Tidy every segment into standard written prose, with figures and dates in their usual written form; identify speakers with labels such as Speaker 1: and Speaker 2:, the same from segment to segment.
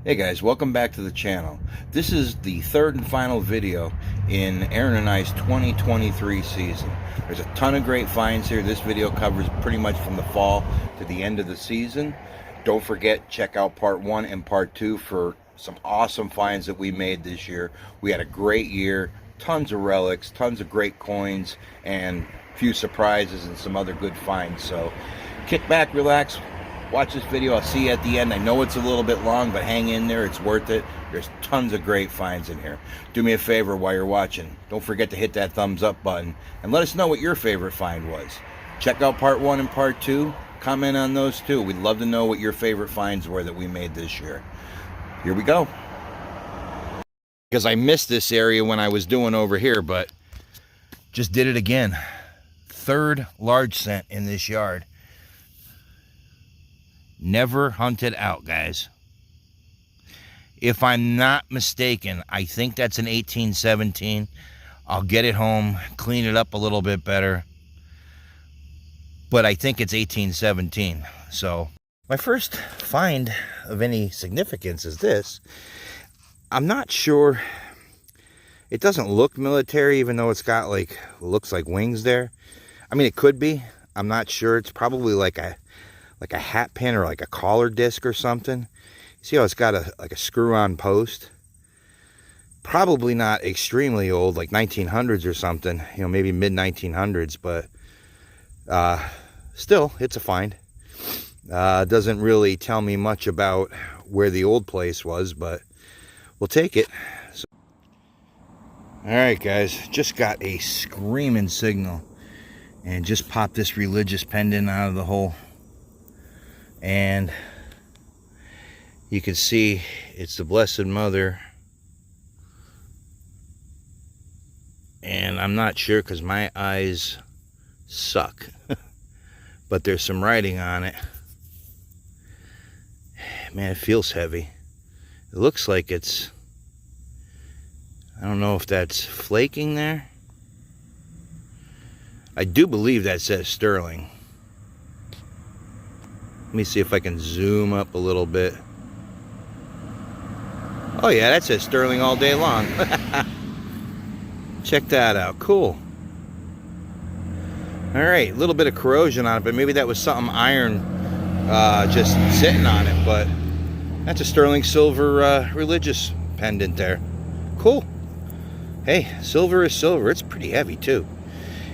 Speaker 1: Hey guys, welcome back to the channel. This is the third and final video in Aaron and I's 2023 season. There's a ton of great finds here. This video covers pretty much from the fall to the end of the season. Don't forget, check out part 1 and part 2 for some awesome finds that we made this year. We had a great year, tons of relics, tons of great coins, and a few surprises and some other good finds. So kick back, relax, watch this video. I'll see you at the end. I know it's a little bit long, but hang in there. It's worth it. There's tons of great finds in here. Do me a favor while you're watching. Don't forget to hit that thumbs up button and let us know what your favorite find was. Check out part 1 and part 2. Comment on those too. We'd love to know what your favorite finds were that we made this year. Here we go. Because I missed this area when I was doing over here, but just did it again. Third large cent in this yard. Never hunted out, guys. If I'm not mistaken, I think that's an 1817. I'll get it home, clean it up a little bit better, but I think it's 1817. So my first find of any significance is this. I'm not sure. It doesn't look military, even though it's got looks like wings there. I mean, it could be. I'm not sure. It's probably like a hat pin or like a collar disc or something. You see how it's got a screw-on post? Probably not extremely old, like 1900s or something. You know, maybe mid-1900s, but still, it's a find. Doesn't really tell me much about where the old place was, but we'll take it. So, all right, guys, just got a screaming signal and just popped this religious pendant out of the hole. And you can see it's the Blessed Mother, and I'm not sure because my eyes suck, but there's some writing on it. Man, it feels heavy. It looks like it's, I don't know if that's flaking there. I do believe that says sterling. Let me see if I can zoom up a little bit. Oh yeah, that says sterling all day long. Check that out. Cool. All right, a little bit of corrosion on it, but maybe that was something iron just sitting on it. But that's a sterling silver religious pendant there. Cool. Hey, silver is silver. It's pretty heavy too.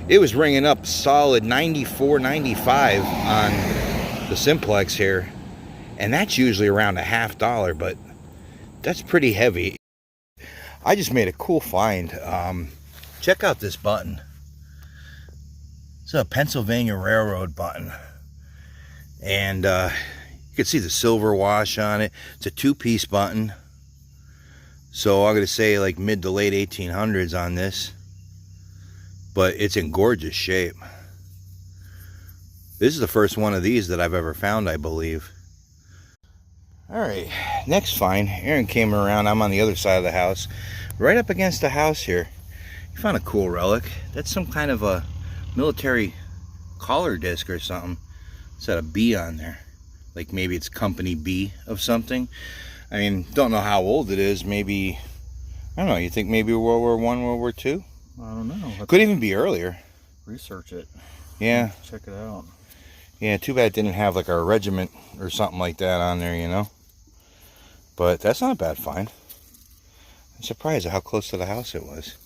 Speaker 1: It was ringing up solid 94, 95 on the simplex here, and that's usually around $50, but that's pretty heavy. I just made a cool find. Check out this button. It's a Pennsylvania Railroad button, and you can see the silver wash on it. It's a two-piece button, so I'm gonna say like mid to late 1800s on this, but it's in gorgeous shape. This is the first one of these that I've ever found, I believe. All right, next find. Aaron came around. I'm on the other side of the house. Right up against the house here, he found a cool relic. That's some kind of a military collar disc or something. It's got a B on there. Like maybe it's Company B of something. I mean, don't know how old it is. Maybe, I don't know, you think maybe World War I, World War II?
Speaker 2: I don't know.
Speaker 1: Could even be earlier.
Speaker 2: Research it.
Speaker 1: Yeah.
Speaker 2: Check it out.
Speaker 1: Yeah, too bad it didn't have like a regiment or something like that on there, you know. But that's not a bad find. I'm surprised at how close to the house it was.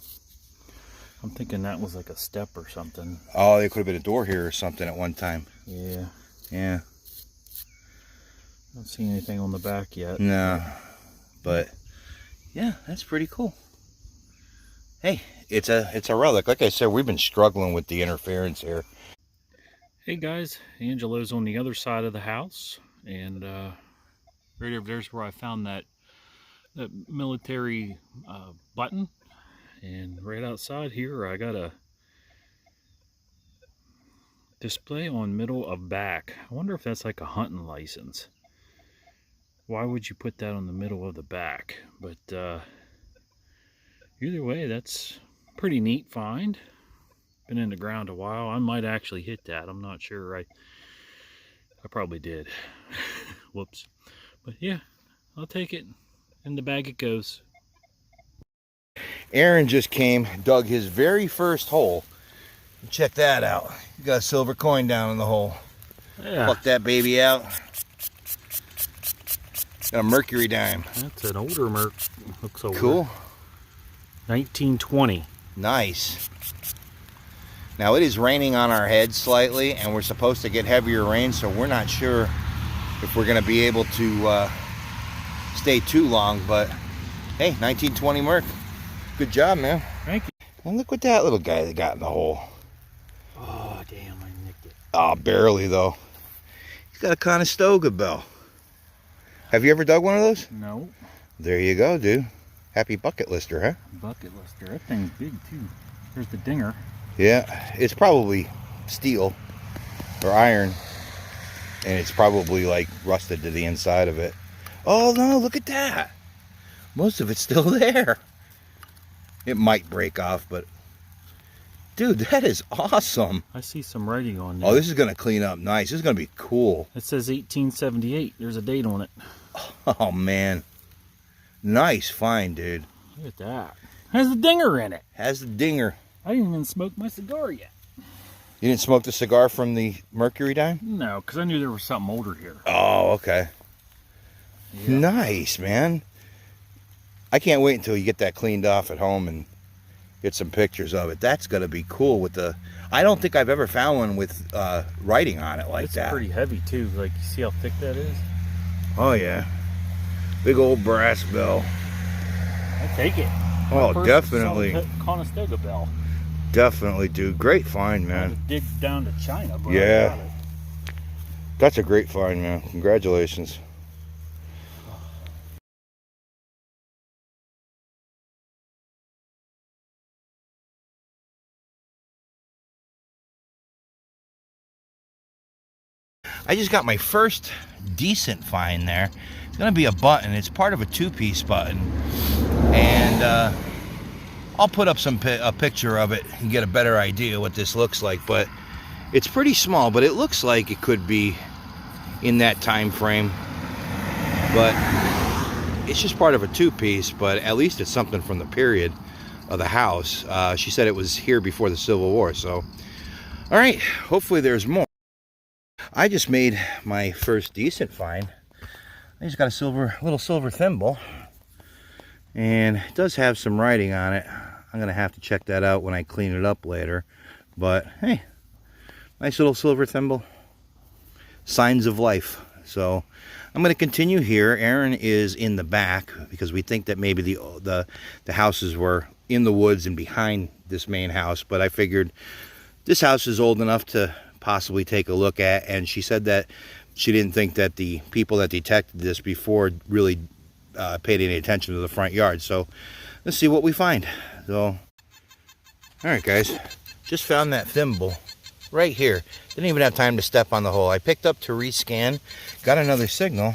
Speaker 2: I'm thinking that was like a step or something.
Speaker 1: Oh, there could have been a door here or something at one time.
Speaker 2: Yeah.
Speaker 1: Yeah.
Speaker 2: Don't see anything on the back yet.
Speaker 1: No. But yeah, that's pretty cool. Hey, it's a relic. Like I said, we've been struggling with the interference here.
Speaker 2: Hey guys, Angelo's on the other side of the house, and right over there's where I found that military button. And right outside here, I got a display on middle of back. I wonder if that's like a hunting license. Why would you put that on the middle of the back? But either way, that's pretty neat find. Been in the ground a while. I might actually hit that. I'm not sure. I probably did. Whoops. But yeah, I'll take it. In the bag it goes.
Speaker 1: Aaron just came, dug his very first hole. Check that out. You got a silver coin down in the hole.
Speaker 2: Yeah.
Speaker 1: Pluck that baby out. Got a mercury dime.
Speaker 2: That's an older Merc. Looks older.
Speaker 1: Cool.
Speaker 2: 1920.
Speaker 1: Nice. Now it is raining on our heads slightly, and we're supposed to get heavier rain, so we're not sure if we're going to be able to stay too long. But hey, 1920 Merc. Good job, man.
Speaker 2: Thank you.
Speaker 1: And look what that little guy that got in the hole.
Speaker 2: Oh, damn, I nicked it.
Speaker 1: Oh, barely though. He's got a Conestoga bell. Have you ever dug one of those?
Speaker 2: No.
Speaker 1: There you go, dude. Happy bucket lister, huh?
Speaker 2: Bucket lister. That thing's big, too. There's the dinger.
Speaker 1: Yeah, it's probably steel or iron, and it's probably like rusted to the inside of it. Oh no, look at that. Most of it's still there. It might break off, but dude, that is awesome.
Speaker 2: I see some writing on there.
Speaker 1: Oh, this is going to clean up nice. This is going to be cool.
Speaker 2: It says 1878. There's a date on it.
Speaker 1: Oh man, nice find, dude.
Speaker 2: Look at that. Has the dinger in it.
Speaker 1: Has the dinger.
Speaker 2: I didn't even smoke my cigar yet.
Speaker 1: You didn't smoke the cigar from the mercury dime?
Speaker 2: No, because I knew there was something older here.
Speaker 1: Oh, okay.
Speaker 2: Yeah.
Speaker 1: Nice, man. I can't wait until you get that cleaned off at home and get some pictures of it. That's going to be cool with the... I don't think I've ever found one with writing on it like that.
Speaker 2: It's pretty heavy, too. Like, you see how thick that is?
Speaker 1: Oh, yeah. Big old brass bell.
Speaker 2: I take it.
Speaker 1: Oh,
Speaker 2: First
Speaker 1: definitely.
Speaker 2: Conestoga bell.
Speaker 1: Definitely, dude. Great find, man.
Speaker 2: Dig down to China, but
Speaker 1: Yeah.
Speaker 2: I got it.
Speaker 1: That's a great find, man. Congratulations. I just got my first decent find there. It's going to be a button. It's part of a two-piece button. And I'll put up a picture of it and get a better idea what this looks like. But it's pretty small, but it looks like it could be in that time frame. But it's just part of a two-piece, but at least it's something from the period of the house. She said it was here before the Civil War. So, all right, hopefully there's more. I just made my first decent find. I just got a little silver thimble, and it does have some writing on it. I'm gonna have to check that out when I clean it up later. But hey, nice little silver thimble. Signs of life. So I'm gonna continue here. Aaron is in the back because we think that maybe the houses were in the woods and behind this main house. But I figured this house is old enough to possibly take a look at, and she said that she didn't think that the people that detected this before really paid any attention to the front yard. So let's see what we find. So, all right, guys, just found that thimble right here. Didn't even have time to step on the hole. I picked up to rescan, got another signal,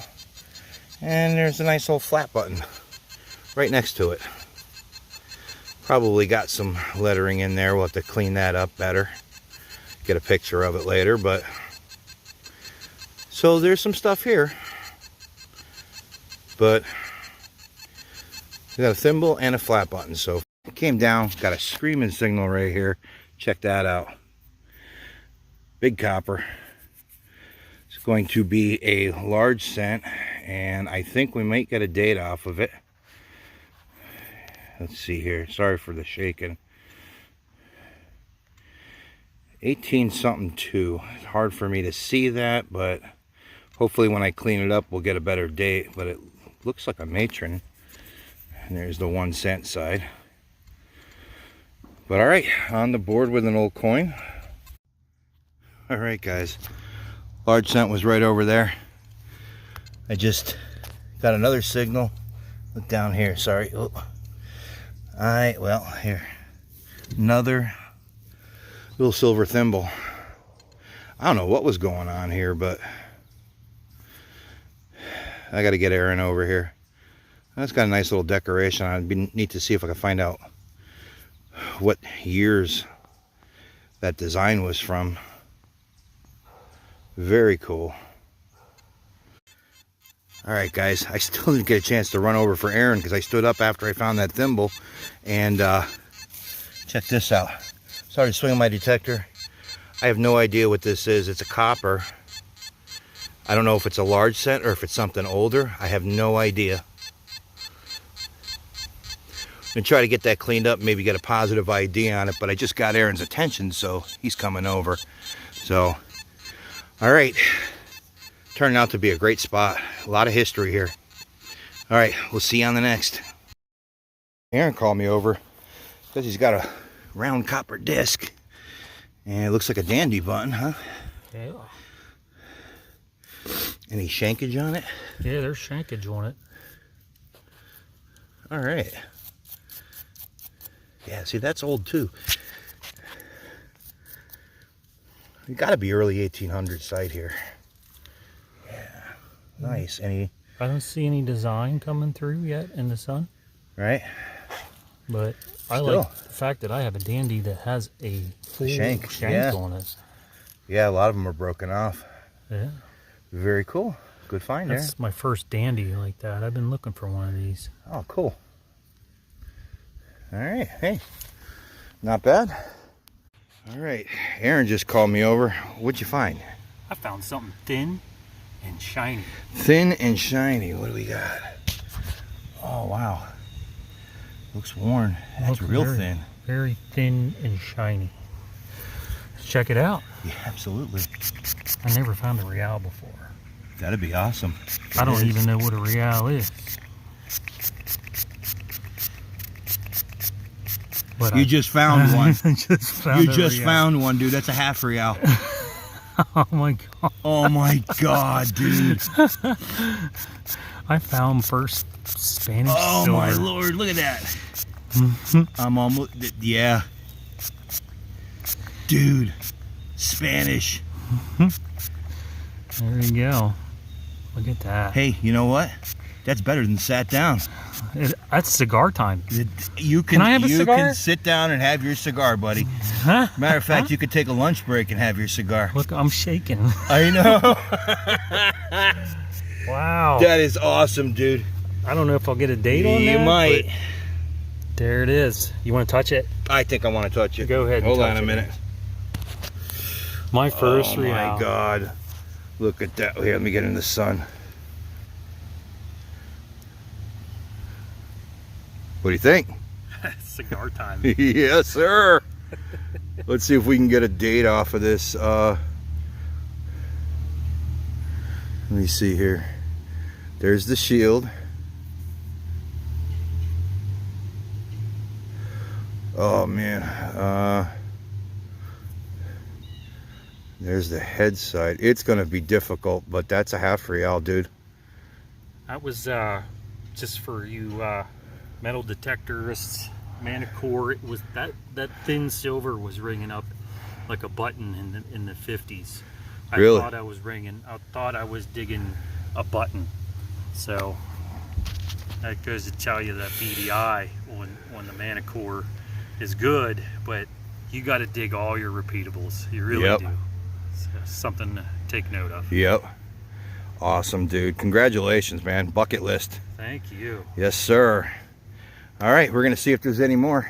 Speaker 1: and there's a nice old flat button right next to it. Probably got some lettering in there. We'll have to clean that up better. Get a picture of it later, but so there's some stuff here. But we got a thimble and a flat button. So it came down, got a screaming signal right here. Check that out. Big copper. It's going to be a large cent, and I think we might get a date off of it. Let's see here. Sorry for the shaking. 18 something 2. It's hard for me to see that, but hopefully when I clean it up we'll get a better date. But it looks like a matron, and there's the 1 cent side. But all right, on the board with an old coin. All right, guys, large cent was right over there. I just got another signal. Look down here, sorry. Oh. All right, well, here, another little silver thimble. I don't know what was going on here, but I got to get Aaron over here. That's got a nice little decoration. I'd be neat to see if I can find out what years that design was from. Very cool. All right, guys, I still didn't get a chance to run over for Aaron because I stood up after I found that thimble. And check this out. Started swinging my detector. I have no idea what this is. It's a copper. I don't know if it's a large set or if it's something older. I have no idea. I'm gonna try to get that cleaned up, maybe get a positive ID on it, but I just got Aaron's attention, so he's coming over. So, all right. Turned out to be a great spot. A lot of history here. All right, we'll see you on the next. Aaron called me over because he's got a round copper disc. And it looks like a dandy button, huh?
Speaker 2: Yeah.
Speaker 1: Any shankage on it?
Speaker 2: Yeah, there's shankage on it.
Speaker 1: All right. Yeah, see, that's old too. You got to be early 1800s site here. Yeah, nice. Any?
Speaker 2: I don't see any design coming through yet in the sun.
Speaker 1: Right.
Speaker 2: But I
Speaker 1: Still.
Speaker 2: like the fact that I have a dandy that has a full
Speaker 1: Shank,
Speaker 2: shank on it.
Speaker 1: Yeah, a lot of them are broken off.
Speaker 2: Yeah.
Speaker 1: Very cool. Good find there.
Speaker 2: That's my first dandy like that. I've been looking for one of these.
Speaker 1: Oh, cool. All right. Hey, not bad. All right. Aaron just called me over. What'd you find?
Speaker 2: I found something thin and shiny.
Speaker 1: Thin and shiny. What do we got? Oh, wow. Looks worn. That's real thin.
Speaker 2: Very thin and shiny. Let's check it out.
Speaker 1: Yeah, absolutely.
Speaker 2: I never found a real before.
Speaker 1: That'd be awesome.
Speaker 2: I don't even know what a real is. But
Speaker 1: You just found one. You just
Speaker 2: real.
Speaker 1: found one, dude. That's a half real.
Speaker 2: Oh my god.
Speaker 1: Oh my god, dude.
Speaker 2: I found first Spanish
Speaker 1: Oh
Speaker 2: silver.
Speaker 1: my lord, look at that. I'm almost, yeah. Dude, Spanish.
Speaker 2: There you go. Look at that.
Speaker 1: Hey, you know what? That's better than sat down.
Speaker 2: That's cigar time.
Speaker 1: You
Speaker 2: Can I have a cigar?
Speaker 1: can sit down and have your cigar, buddy.
Speaker 2: Huh?
Speaker 1: Matter of fact, you could take a lunch break and have your cigar.
Speaker 2: Look, I'm shaking.
Speaker 1: I know.
Speaker 2: Wow.
Speaker 1: That is awesome, dude.
Speaker 2: I don't know if I'll get a date on that.
Speaker 1: You might.
Speaker 2: but There it is. You want to touch it?
Speaker 1: I think I want to touch it.
Speaker 2: Go ahead and
Speaker 1: Hold
Speaker 2: touch
Speaker 1: on a
Speaker 2: it.
Speaker 1: minute.
Speaker 2: My first
Speaker 1: Oh
Speaker 2: real.
Speaker 1: my god. Look at that. Here, let me get in the sun. What do you think?
Speaker 2: Cigar time.
Speaker 1: Yes, sir. Let's see if we can get a date off of this. Let me see here. There's the shield. Oh man. There's the head side. It's gonna be difficult, but that's a half real, dude.
Speaker 2: That was just for you metal detectorists, Manicore. It was that thin silver was ringing up like a button in the 50s. I
Speaker 1: Really?
Speaker 2: thought I was digging a button. So that goes to tell you that BDI on the Manicore is good, but you got to dig all your repeatables. You really
Speaker 1: Yep.
Speaker 2: do. So something to take note of.
Speaker 1: Yep. Awesome, dude. Congratulations, man. Bucket list.
Speaker 2: Thank you.
Speaker 1: Yes, sir. All right, we're going to see if there's any more.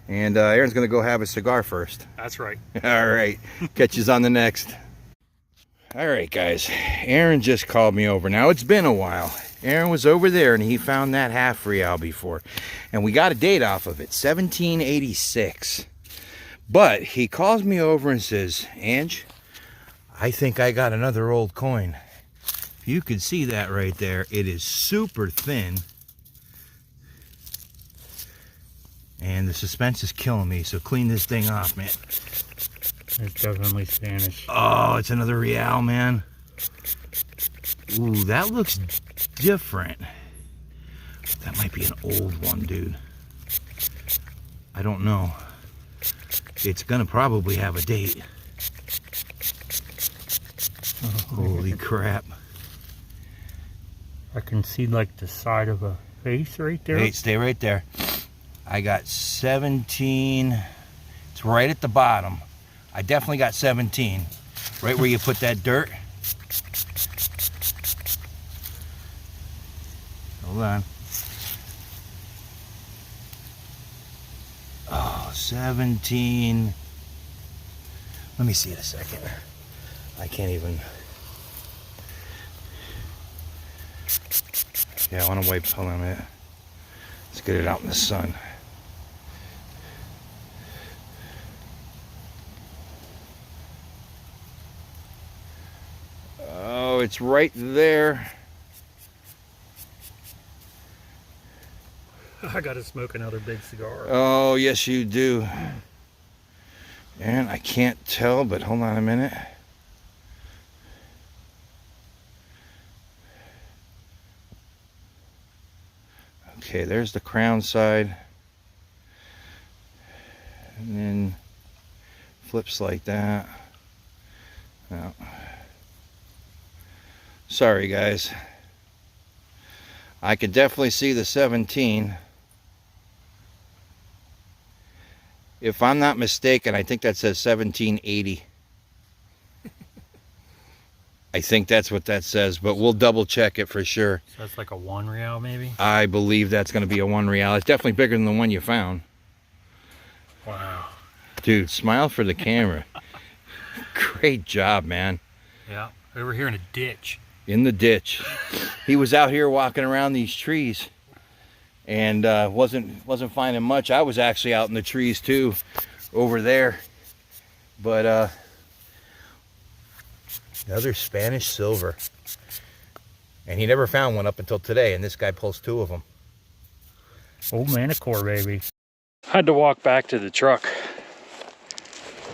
Speaker 1: And Aaron's going to go have a cigar first.
Speaker 2: That's right.
Speaker 1: All right. Catch you on the next. All right, guys. Aaron just called me over. Now, it's been a while. Aaron was over there, and he found that half real before. And we got a date off of it, 1786. But he calls me over and says, Ange, I think I got another old coin. You can see that right there. It is super thin. And the suspense is killing me, so clean this thing off, man.
Speaker 2: It's definitely Spanish.
Speaker 1: Oh, it's another real, man. Ooh, that looks different. That might be an old one, dude. I don't know. It's gonna probably have a date. Holy crap.
Speaker 2: I can see like the side of a face right there.
Speaker 1: Hey, stay right there. I got 17. It's right at the bottom. I definitely got 17. Right where you put that dirt. Hold on. Oh, 17. Let me see it a second. I can't even. Yeah, I want to wipe. Hold on a minute. Let's get it out in the sun. Oh, it's right there.
Speaker 2: I gotta smoke another big cigar.
Speaker 1: Oh, yes, you do. And I can't tell, but hold on a minute. Okay, there's the crown side. And then flips like that. Oh. Sorry, guys. I could definitely see the 17. If I'm not mistaken, I think that says 1780. I think that's what that says, but we'll double check it for sure.
Speaker 2: So that's like a 1 real maybe?
Speaker 1: I believe that's going to be a 1 real. It's definitely bigger than the one you found.
Speaker 2: Wow.
Speaker 1: Dude, smile for the camera. Great job, man.
Speaker 2: Yeah, over here in a ditch.
Speaker 1: In the ditch. He was out here walking around these trees and wasn't finding much. I was actually out in the trees too over there. But another Spanish silver. And he never found one up until today, and this guy pulls 2 of them.
Speaker 2: Old Manicore, baby. Had to walk back to the truck.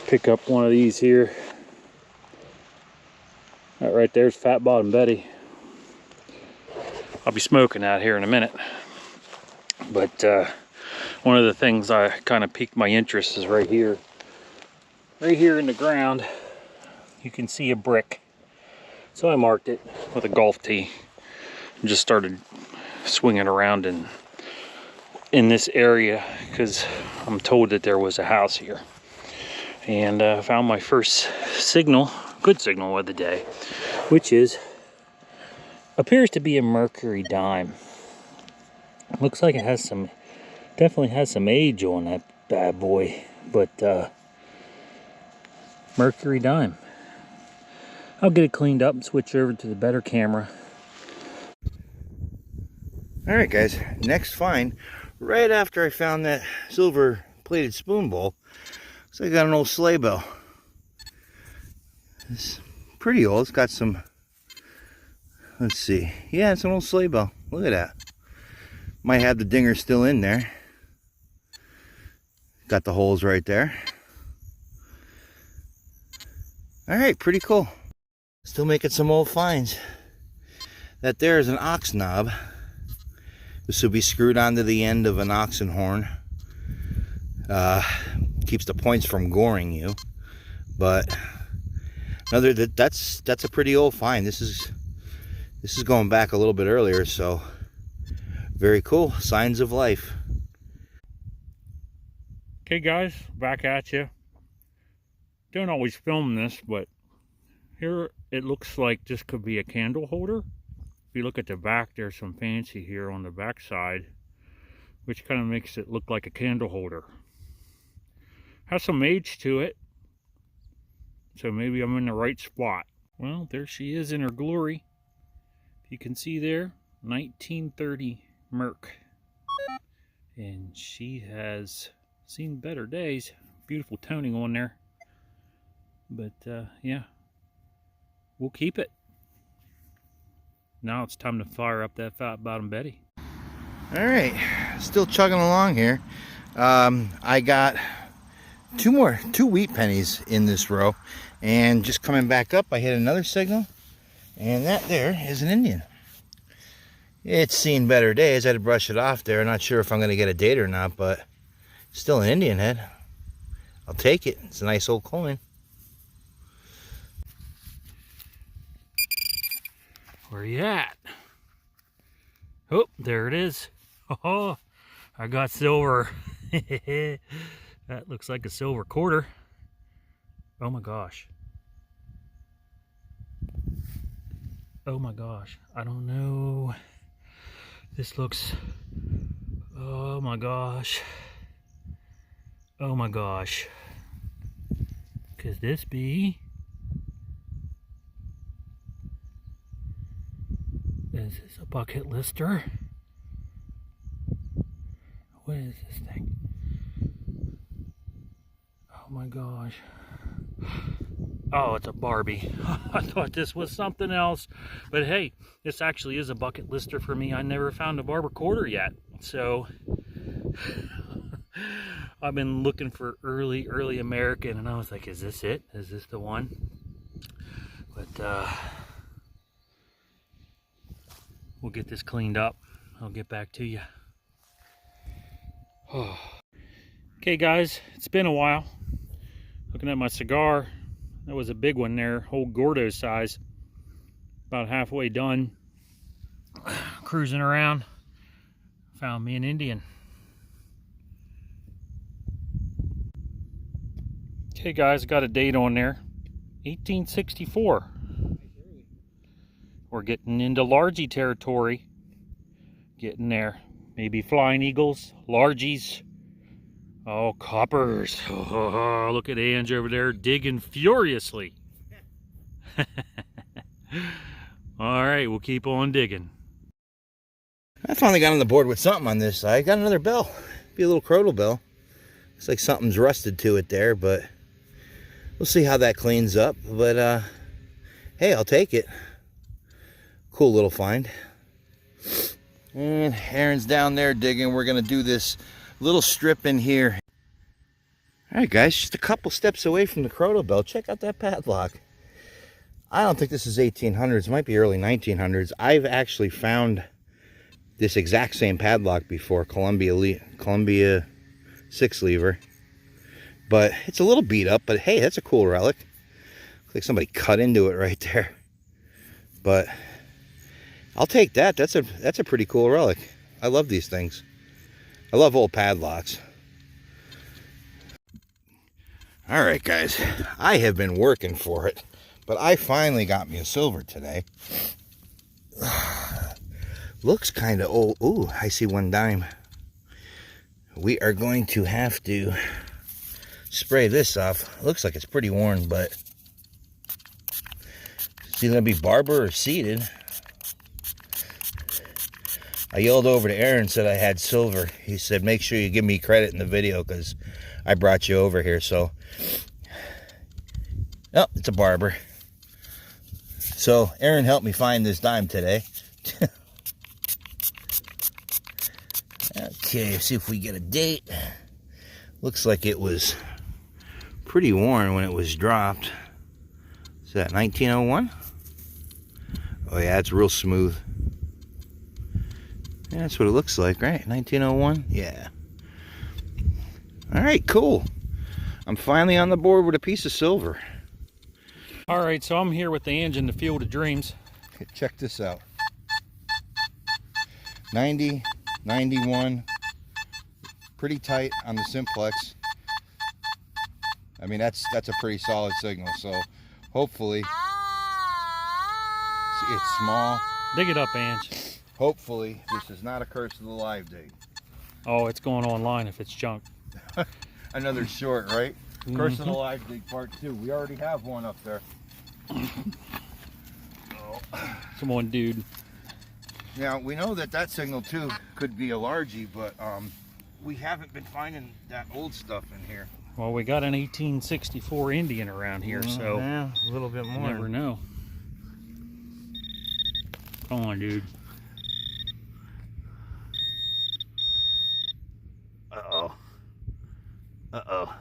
Speaker 2: Pick up one of these here. That right there's Fat Bottom Betty. I'll be smoking out here in a minute. But one of the things I kind of piqued my interest is right here. Right here in the ground, you can see a brick. So I marked it with a golf tee and just started swinging around in this area because I'm told that there was a house here. And found my first signal, good signal of the day, which appears to be a mercury dime. Looks like it has definitely has some age on that bad boy, but mercury dime. I'll get it cleaned up and switch over to the better camera.
Speaker 1: All right, guys, next find, right after I found that silver plated spoon bowl, so I got an old sleigh bell. It's pretty old. It's got some, let's see. Yeah, it's an old sleigh bell. Look at that. Might have the dinger still in there. Got the holes right there. All right, pretty cool. Still making some old finds. That there is an ox knob. This will be screwed onto the end of an oxen horn. Keeps the points from goring you. But that's a pretty old find. This is going back a little bit earlier, so very cool. Signs of life.
Speaker 2: Okay guys, back at you. Don't always film this, but here it looks like this could be a candle holder. If you look at the back, there's some fancy here on the back side, which kind of makes it look like a candle holder. Has some age to it, so maybe I'm in the right spot. Well, there she is in her glory. You can see there, 1930 Merc. And she has seen better days. Beautiful toning on there. But yeah, we'll keep it. Now it's time to fire up that Fat Bottom Betty.
Speaker 1: All right, still chugging along here. I got two wheat pennies in this row, and just coming back up, I hit another signal, and that there is an Indian. It's seen better days. I had to brush it off there. I'm not sure if I'm going to get a date or not, but still an Indian head. I'll take it. It's a nice old coin.
Speaker 2: Where you at? Oh, there it is. Oh, I got silver. That looks like a silver quarter. Oh my gosh. Oh my gosh. I don't know. This looks, oh my gosh. Oh my gosh. Could this be? Is this a bucket lister? What is this thing? Oh my gosh. Oh, it's a Barbie. I thought this was something else. But hey, this actually is a bucket lister for me. I never found a barber quarter yet. So I've been looking for early American, and I was like, is this it? Is this the one? But we'll get this cleaned up. I'll get back to you. Okay guys, it's been a while. Looking at my cigar, that was a big one there, old Gordo size. About halfway done. Cruising around, found me an Indian. Okay guys, got a date on there, 1864. We're getting into largie territory. Getting there. Maybe flying eagles, largies. Oh, coppers. Oh, look at Ange over there digging furiously. All right, we'll keep on digging.
Speaker 1: I finally got on the board with something on this side. Got another bell. Be a little crotal bell. Looks like something's rusted to it there, but we'll see how that cleans up. But hey, I'll take it. Cool little find. And Aaron's down there digging. We're going to do this little strip in here. All right, guys, just a couple steps away from the crotal bell. Check out that padlock. I don't think this is 1800s. It might be early 1900s. I've actually found this exact same padlock before, Columbia 6 lever. But it's a little beat up, but hey, that's a cool relic. Looks like somebody cut into it right there. But I'll take that. That's a pretty cool relic. I love these things. I love old padlocks. All right, guys. I have been working for it, but I finally got me a silver today. Looks kind of old. Ooh, I see one dime. We are going to have to spray this off. Looks like it's pretty worn, but it's either going to be barber or seeded. I yelled over to Aaron and said I had silver. He said, make sure you give me credit in the video because I brought you over here. So, oh, it's a barber. So Aaron helped me find this dime today. Okay, see if we get a date. Looks like it was pretty worn when it was dropped. Is that 1901? Oh yeah, it's real smooth. Yeah, that's what it looks like, right? 1901? Yeah. All right, cool. I'm finally on the board with a piece of silver.
Speaker 2: All right, so I'm here with the Ange in the Field of Dreams.
Speaker 1: Okay, check this out. 90, 91. Pretty tight on the simplex. I mean, that's a pretty solid signal. So hopefully, see, it's small.
Speaker 2: Dig it up, Ange.
Speaker 1: Hopefully, this is not a curse of the live dig.
Speaker 2: Oh, it's going online if it's junk.
Speaker 1: Another short, right? Curse of the live dig part 2. We already have one up there. Oh.
Speaker 2: Come on, dude.
Speaker 1: Now, we know that signal too could be a largie, but we haven't been finding that old stuff in here.
Speaker 2: Well, we got an 1864 Indian around here, so
Speaker 1: yeah, a little bit more.
Speaker 2: You never know. Come on, dude.
Speaker 1: Uh-oh. Uh-oh.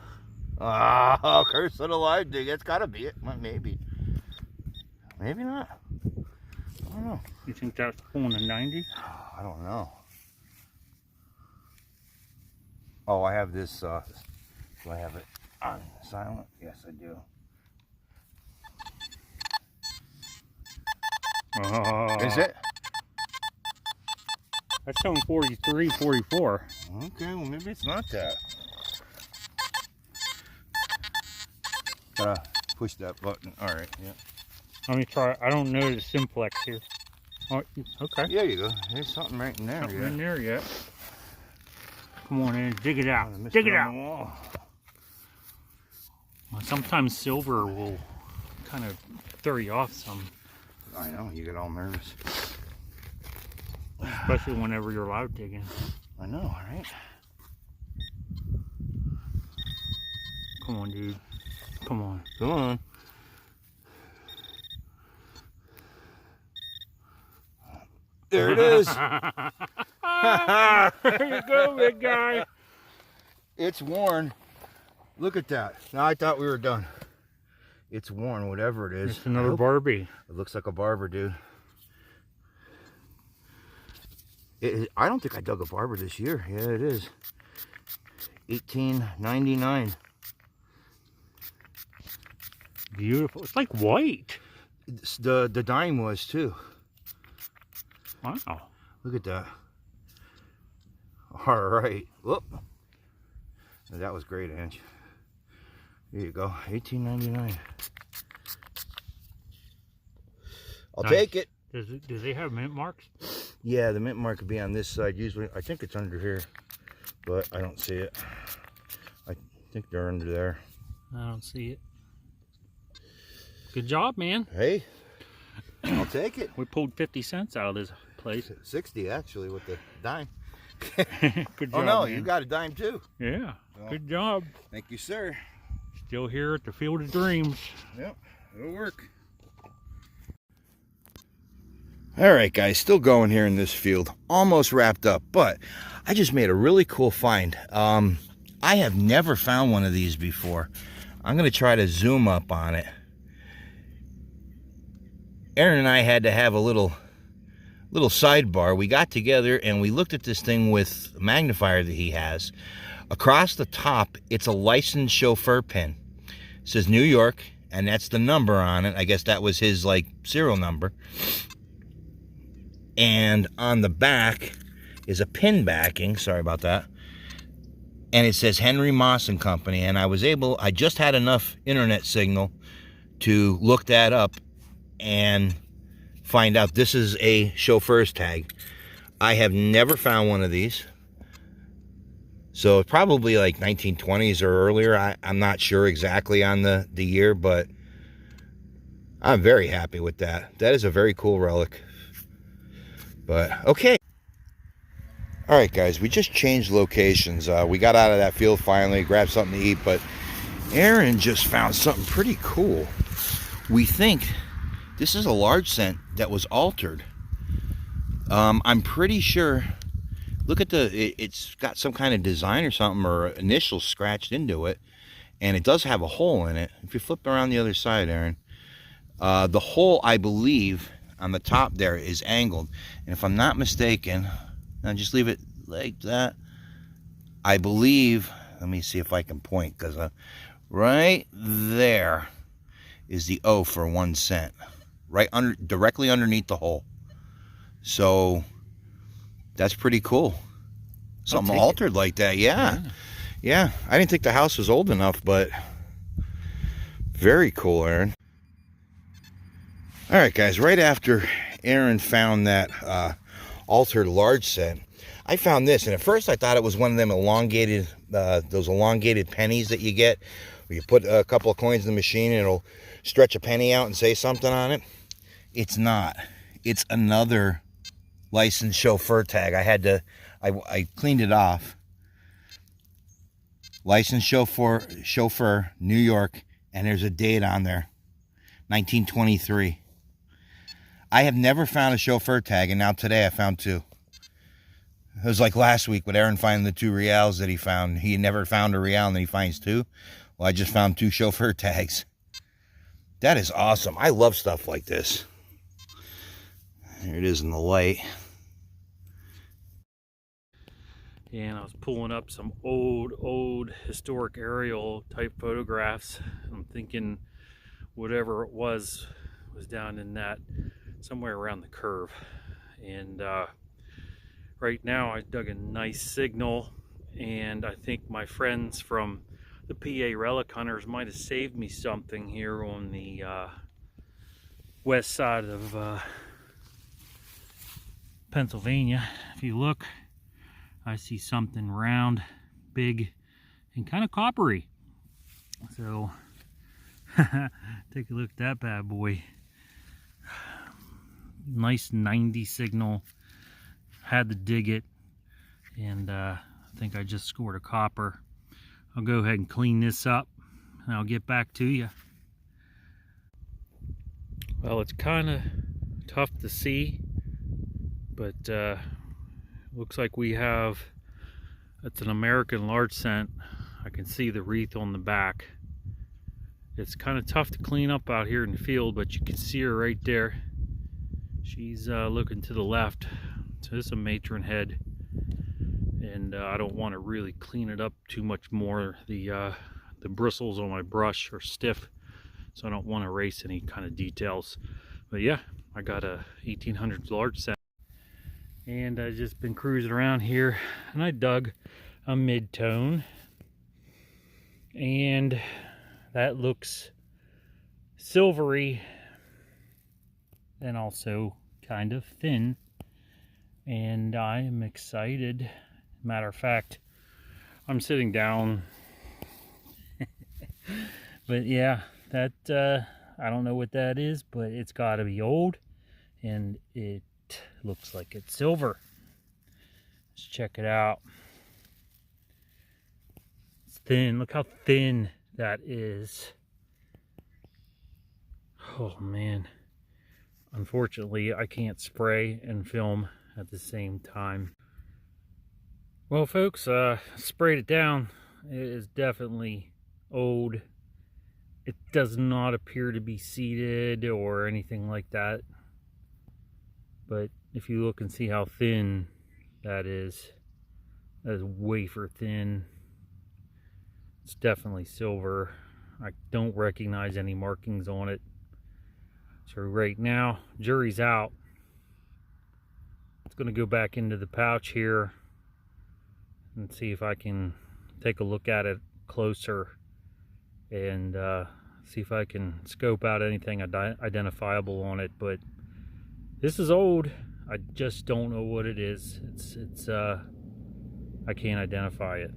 Speaker 1: Oh, curse of the live dig. That's got to be it. Well, maybe. Maybe not. I don't know.
Speaker 2: You think that's pulling a 90?
Speaker 1: I don't know. Oh, I have this. Do I have it on silent? Yes, I do. Is it?
Speaker 2: That's showing 43, 44.
Speaker 1: Okay, well, maybe it's not that. Gotta push that button. All right, yeah.
Speaker 2: Let me try. I don't know the simplex here. Oh, okay.
Speaker 1: Yeah, you go. There's something right in there.
Speaker 2: Something
Speaker 1: Yeah.
Speaker 2: in there yet. Come on in, dig it out.
Speaker 1: Oh,
Speaker 2: Dig it
Speaker 1: on
Speaker 2: out.
Speaker 1: the wall.
Speaker 2: Well, sometimes silver will kind of throw you off some,
Speaker 1: I know, you get all nervous.
Speaker 2: especially whenever you're loud digging.
Speaker 1: I know, right?
Speaker 2: Come on, dude. Come on.
Speaker 1: Come on. There it is.
Speaker 2: There you go, big guy.
Speaker 1: It's worn. Look at that. Now I thought we were done. It's worn, whatever it is.
Speaker 2: It's another Barbie.
Speaker 1: It looks like a barber, dude. I don't think I dug a barber this year. Yeah, it is. 1899.
Speaker 2: Beautiful. It's like white.
Speaker 1: The dime was too.
Speaker 2: Wow.
Speaker 1: Look at that. All right. Whoop. That was great, Ange. Here you go. 1899. I'll
Speaker 2: Nice.
Speaker 1: take it.
Speaker 2: Does they have mint marks?
Speaker 1: Yeah, the mint mark would be on this side. Usually, I think it's under here, but I don't see it. I think they're under there.
Speaker 2: I don't see it. Good job, man.
Speaker 1: Hey, I'll take it.
Speaker 2: We pulled 50 cents out of this place.
Speaker 1: 60 actually with the dime.
Speaker 2: Good job,
Speaker 1: Oh no,
Speaker 2: man.
Speaker 1: you got a dime too.
Speaker 2: Yeah,
Speaker 1: Well,
Speaker 2: good job.
Speaker 1: Thank you, sir.
Speaker 2: Still here at the Field of Dreams.
Speaker 1: Yep, it'll work. All right, guys, still going here in this field. Almost wrapped up, but I just made a really cool find. I have never found one of these before. I'm going to try to zoom up on it. Aaron and I had to have a little sidebar. We got together and we looked at this thing with a magnifier that he has. Across the top, it's a licensed chauffeur pin. It says New York, and that's the number on it. I guess that was his like serial number. And on the back is a pin backing. Sorry about that. And it says Henry Moss and Company. And I just had enough internet signal to look that up and find out this is a chauffeur's tag. I have never found one of these. So probably like 1920s or earlier. I'm not sure exactly on the year, but I'm very happy with that. That is a very cool relic. But okay. All right, guys, we just changed locations. We got out of that field finally, grabbed something to eat, but Aaron just found something pretty cool. We think this is a large cent that was altered. I'm pretty sure, look at it's got some kind of design or something or initials scratched into it, and it does have a hole in it. If you flip around the other side, Aaron, the hole, I believe, on the top there is angled, and if I'm not mistaken, I'll just leave it like that. I believe, let me see if I can point, because right there is the O for 1 cent, right under, directly underneath the hole. So that's pretty cool. Something altered like that. Yeah. I didn't think the house was old enough, but very cool, Aaron. All right, guys, right after Aaron found that altered large cent, I found this, and at first I thought it was one of them elongated, those elongated pennies that you get, where you put a couple of coins in the machine and it'll stretch a penny out and say something on it. It's not. It's another licensed chauffeur tag. I cleaned it off. Licensed chauffeur, New York, and there's a date on there, 1923. I have never found a chauffeur tag, and now today I found two. It was like last week with Aaron finding the 2 reals that he found. He never found a real, and then he finds 2. Well, I just found 2 chauffeur tags. That is awesome. I love stuff like this. Here it is in the light.
Speaker 2: And I was pulling up some old historic aerial type photographs. I'm thinking whatever it was down in that, somewhere around the curve. And right now I dug a nice signal, and I think my friends from the PA Relic Hunters might have saved me something here on the west side of Pennsylvania. If you look, I see something round, big, and kind of coppery. So take a look at that bad boy. Nice 90 signal. Had to dig it, and I think I just scored a copper. I'll go ahead and clean this up, and I'll get back to you. Well, it's kind of tough to see, but looks like we have, it's an American large cent. I can see the wreath on the back. It's kind of tough to clean up out here in the field, but you can see her right there. She's looking to the left. So this is a matron head, and I don't want to really clean it up too much more. The bristles on my brush are stiff, so I don't want to erase any kind of details. But yeah, I got a 1800s large cent, and I've just been cruising around here, and I dug a mid-tone, and that looks silvery and also kind of thin, and I am excited. Matter of fact, I'm sitting down. But yeah, that I don't know what that is, but it's got to be old, and it looks like it's silver. Let's check it out. It's thin. Look how thin that is. Oh man. Unfortunately, I can't spray and film at the same time. Well, folks, sprayed it down. It is definitely old. It does not appear to be seeded or anything like that. But if you look and see how thin that is wafer thin. It's definitely silver. I don't recognize any markings on it. So right now, jury's out. It's going to go back into the pouch here and see if I can take a look at it closer and see if I can scope out anything identifiable on it. But this is old. I just don't know what it is. It's I can't identify it.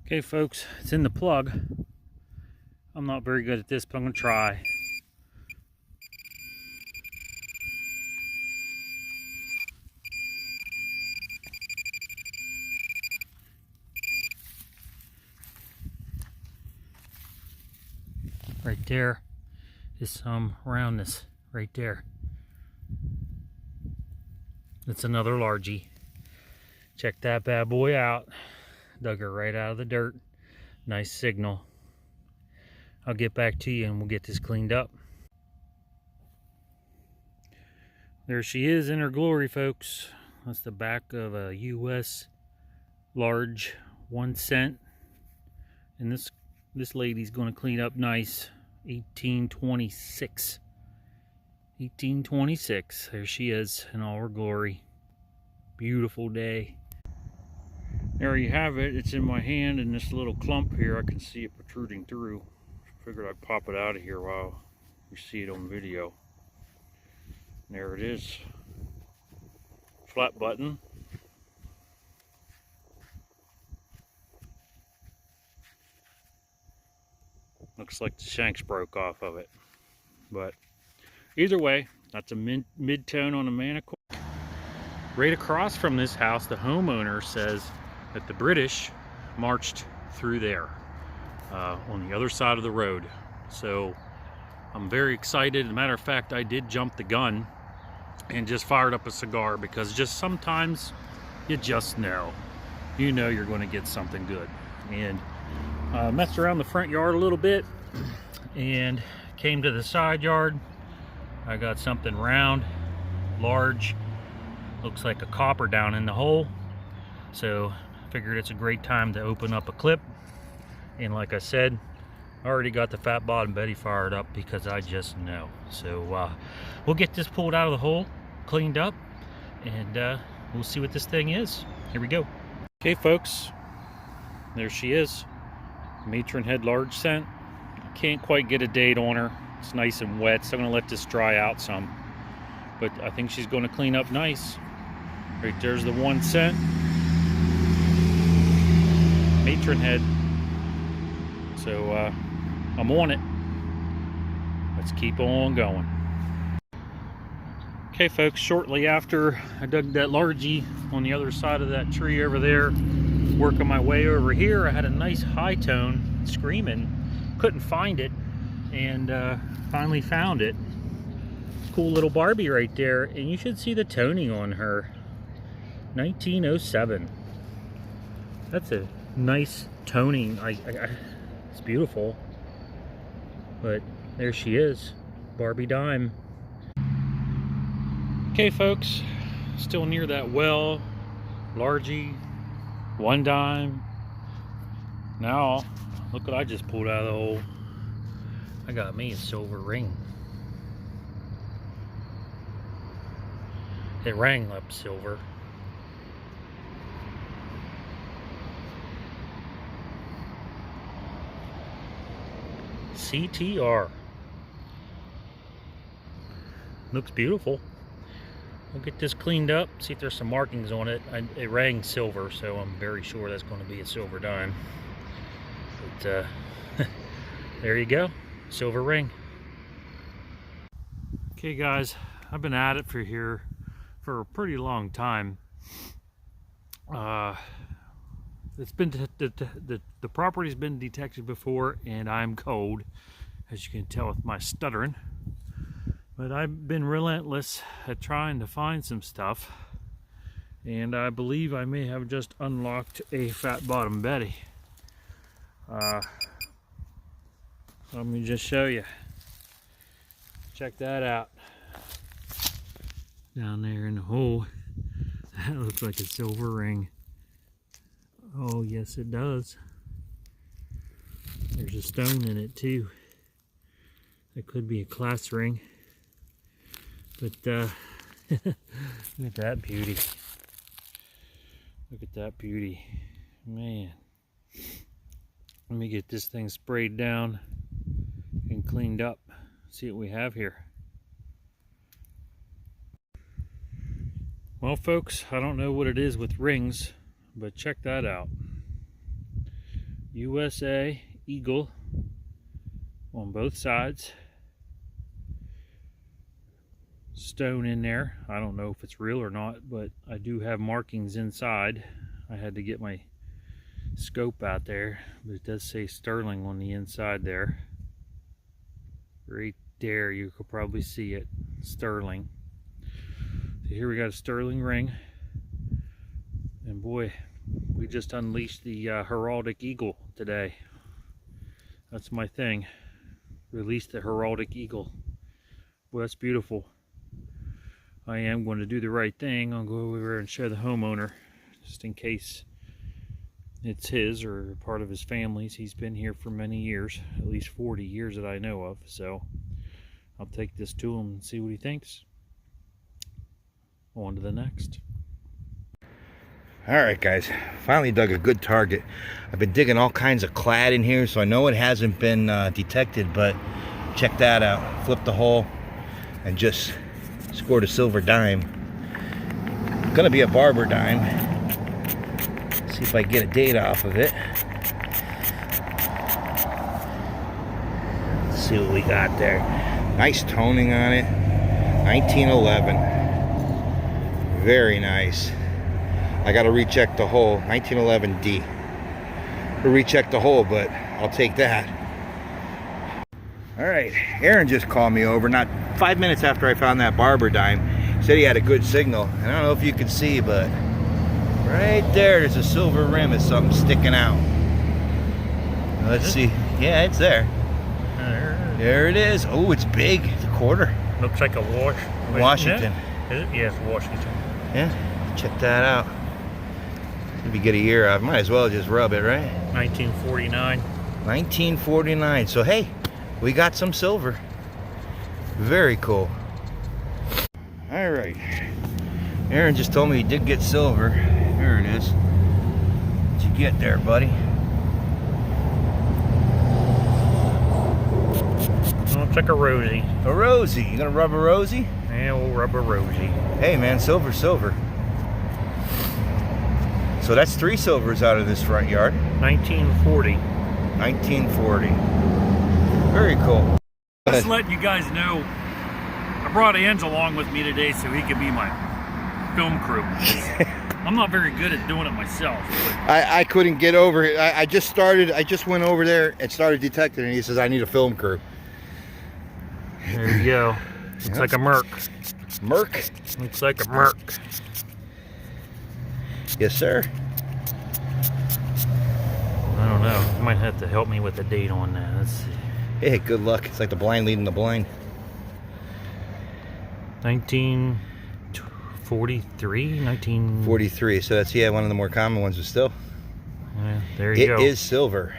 Speaker 2: Okay, folks, it's in the plug. I'm not very good at this, but I'm gonna try. Right there is some roundness right there. It's another largie. Check that bad boy out. Dug her right out of the dirt. Nice signal. I'll get back to you and we'll get this cleaned up. There she is in her glory, folks. That's the back of a US large 1 cent. And this lady's going to clean up nice. 1826. 1826. There she is in all her glory. Beautiful day. There you have it. It's in my hand, and this little clump here, I can see it protruding through. Figured I'd pop it out of here while you see it on video. And there it is. Flat button. Looks like the shanks broke off of it. But either way, that's a mid-tone on a manicore. Right across from this house, the homeowner says that the British marched through there on the other side of the road. So I'm very excited. As a matter of fact, I did jump the gun and just fired up a cigar, because just sometimes you just know. You know you're going to get something good. And messed around the front yard a little bit and came to the side yard. I got something round, large, looks like a copper down in the hole. So figured it's a great time to open up a clip. And like I said, I already got the fat bottom Betty fired up because I just know. So we'll get this pulled out of the hole, cleaned up, and we'll see what this thing is. Here we go. Okay, folks, there she is. Matron head large cent. Can't quite get a date on her. It's nice and wet, so I'm gonna let this dry out some. but I think she's going to clean up nice. Right there's the 1 cent matron head. So I'm on it. Let's keep on going. Okay folks, shortly after I dug that largie on the other side of that tree over there, working my way over here, I had a nice high tone screaming, couldn't find it, and finally found it. Cool little Barbie right there, and you should see the toning on her. 1907. That's a nice toning. It's beautiful, but there she is, Barbie dime. Okay folks, still near that well, largie, 1 dime. Now look what I just pulled out of the hole. I got me a silver ring. It rang up silver. CTR. Looks beautiful. We'll get this cleaned up, see if there's some markings on it. It rang silver, so I'm very sure that's going to be a silver dime. But there you go, silver ring. Okay guys, I've been at it for a pretty long time. It's been the property's been detected before, and I'm cold, as you can tell with my stuttering. But I've been relentless at trying to find some stuff, and I believe I may have just unlocked a fat bottom Betty. Let me just show you. Check that out. Down there in the hole, that looks like a silver ring. Oh yes it does. There's a stone in it too. That could be a class ring. But look at that beauty. Look at that beauty. Man. Let me get this thing sprayed down and cleaned up. See what we have here. Well folks, I don't know what it is with rings, but check that out. USA Eagle on both sides. Stone in there. I don't know if it's real or not, but I do have markings inside. I had to get my scope out there, but it does say sterling on the inside there. Right there, you could probably see it, sterling. So here we got a sterling ring, and boy, we just unleashed the heraldic eagle today. That's my thing. Release the heraldic eagle. Well, that's beautiful. I am going to do the right thing. I'll go over and show the homeowner, just in case it's his or part of his family's. He's been here for many years, at least 40 years that I know of. So I'll take this to him and see what he thinks. On to the next.
Speaker 1: Alright guys, finally dug a good target. I've been digging all kinds of clad in here, so I know it hasn't been detected, but check that out. Flipped the hole and just scored a silver dime. Gonna be a barber dime. See if I can get a date off of it. Let's see what we got there. Nice toning on it. 1911. Very nice. I gotta recheck the hole. 1911D. We'll recheck the hole, but I'll take that. Alright, Aaron just called me over not 5 minutes after I found that barber dime. He said he had a good signal. I don't know if you can see, but right there's a silver rim of something sticking out. Let's see. Yeah, it's there. There it is. Oh, it's big. It's a quarter.
Speaker 2: Looks like a
Speaker 1: Washington.
Speaker 2: Is it? Yes, Washington.
Speaker 1: Yeah, check that out. If you get a year out, might as well just rub it, right?
Speaker 2: 1949.
Speaker 1: 1949. So hey, we got some silver. Very cool. All right. Aaron just told me he did get silver. Here it is. What'd you get there, buddy?
Speaker 2: Looks like a rosy.
Speaker 1: A rosy. You gonna rub a rosy?
Speaker 2: Yeah, old rubber rosy.
Speaker 1: Hey man, silver, silver. So that's 3 silvers out of this front yard.
Speaker 2: 1940.
Speaker 1: 1940. Very cool.
Speaker 2: Just letting you guys know, I brought Ange along with me today so he could be my film crew. I'm not very good at doing it myself.
Speaker 1: I couldn't get over it. I just went over there and started detecting, and he says, I need a film crew.
Speaker 2: There you go. Looks like a Merc.
Speaker 1: Merc?
Speaker 2: Looks like a Merc.
Speaker 1: Yes, sir.
Speaker 2: I don't know. You might have to help me with the date on that. Let's see.
Speaker 1: Hey, good luck. It's like the blind leading the blind.
Speaker 2: 1943?
Speaker 1: 1943. So that's, yeah, one of the more common ones, but still.
Speaker 2: Yeah, there you go.
Speaker 1: It is silver.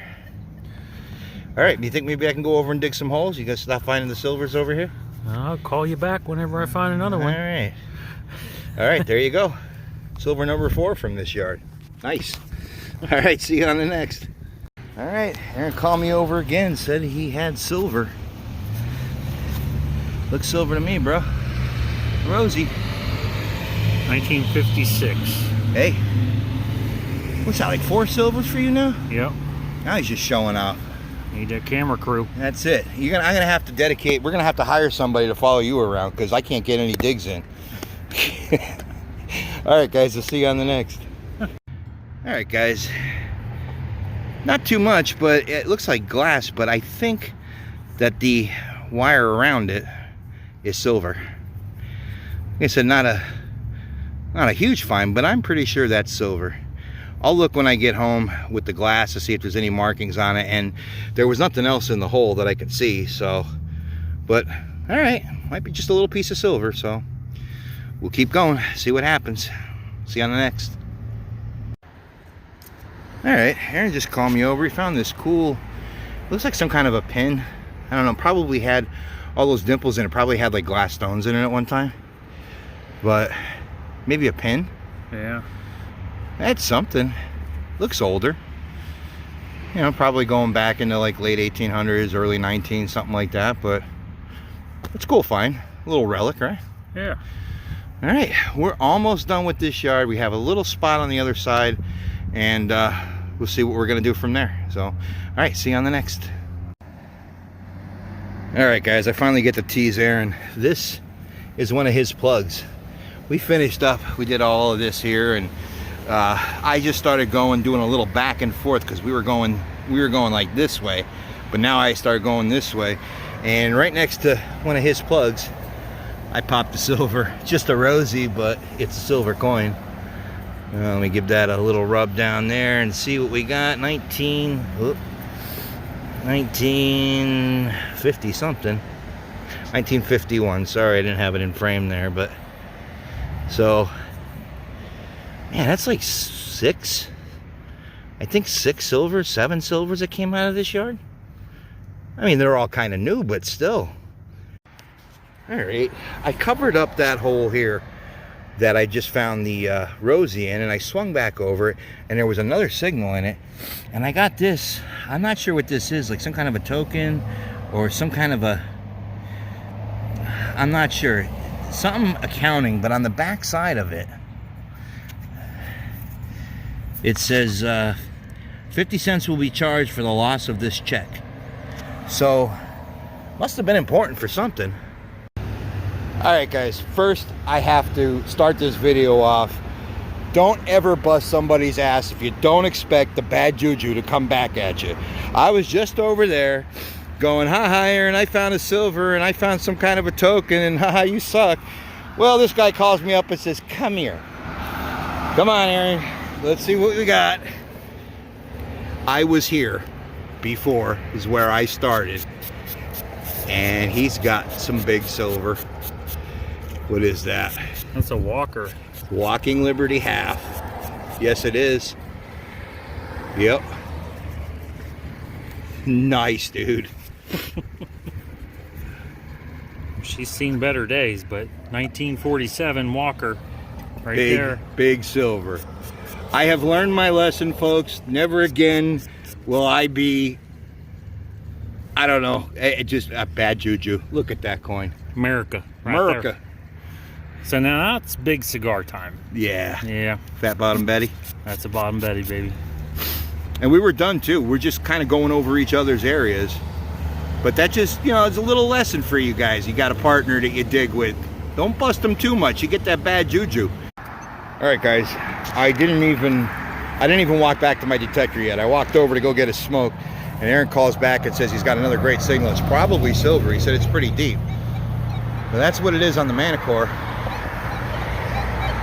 Speaker 1: All right, do you think maybe I can go over and dig some holes? You guys stop finding the silvers over here?
Speaker 2: I'll call you back whenever I find another one.
Speaker 1: All right. All right, there you go. Silver number 4 from this yard. Nice. All right, see you on the next. All right, Aaron called me over again, said he had silver. Looks silver to me, bro. Rosie.
Speaker 2: 1956.
Speaker 1: Hey. What's that, like 4 silvers for you now?
Speaker 2: Yep.
Speaker 1: Now he's just showing off.
Speaker 2: Need a camera crew.
Speaker 1: That's it. I'm gonna have to dedicate. We're gonna have to hire somebody to follow you around because I can't get any digs in. All right, guys. I'll see you on the next. All right, guys. Not too much, but it looks like glass. But I think that the wire around it is silver. Like I said, not a huge find, but I'm pretty sure that's silver. I'll look when I get home with the glass to see if there's any markings on it, and there was nothing else in the hole that I could see, so, but all right, might be just a little piece of silver, so we'll keep going, see what happens. See you on the next. All right, Aaron just called me over. He found this cool, looks like some kind of a pin. I don't know, probably had all those dimples in it, probably had like glass stones in it at one time, but maybe a pin.
Speaker 2: Yeah.
Speaker 1: That's something. Looks older. You know, probably going back into like late 1800s, early 19, something like that, but it's a cool find. A little relic, right?
Speaker 2: Yeah.
Speaker 1: All right, we're almost done with this yard. We have a little spot on the other side, and we'll see what we're gonna do from there. So, all right, see you on the next. All right, guys, I finally get to tease Aaron. This is one of his plugs. We finished up, we did all of this here, and I just started doing a little back and forth because we were going like this way, but now I started going this way, and right next to one of his plugs I popped a silver, just a rosy, but it's a silver coin. Let me give that a little rub down there and see what we got. 1950 something, 1951. Sorry I didn't have it in frame there, but so man, that's like 6, I think 6 silvers, 7 silvers that came out of this yard. I mean, they're all kind of new, but still. All right, I covered up that hole here that I just found the rosy in, and I swung back over it, and there was another signal in it, and I got this. I'm not sure what this is, like some kind of a token or some kind of a, I'm not sure, something accounting, but on the back side of it, it says 50 cents will be charged for the loss of this check. So must have been important for something. All right, guys, first I have to start this video off. Don't ever bust somebody's ass if you don't expect the bad juju to come back at you. I was just over there going, ha, Aaron, I found a silver and I found some kind of a token, and haha, you suck. Well, this guy calls me up and says, come here. Come on, Aaron, let's see what we got. I was here before is where I started, and he's got some big silver. What is that?
Speaker 2: That's a Walker.
Speaker 1: Walking Liberty half. Yes, it is. Yep. Nice, dude.
Speaker 2: She's seen better days, but 1947 Walker right there.
Speaker 1: Big silver. I have learned my lesson, folks. Never again will I be, I don't know, just a bad juju. Look at that coin.
Speaker 2: America. Right
Speaker 1: America.
Speaker 2: there. So now that's big cigar time.
Speaker 1: Yeah.
Speaker 2: Yeah.
Speaker 1: Fat Bottom Betty.
Speaker 2: That's a Bottom Betty, baby.
Speaker 1: And we were done too. We're just kind of going over each other's areas. But that just, you know, it's a little lesson for you guys. You got a partner that you dig with. Don't bust them too much. You get that bad juju. All right, guys. I didn't even walk back to my detector yet. I walked over to go get a smoke, and Aaron calls back and says he's got another great signal. It's probably silver. He said it's pretty deep. But that's what it is on the Manicore.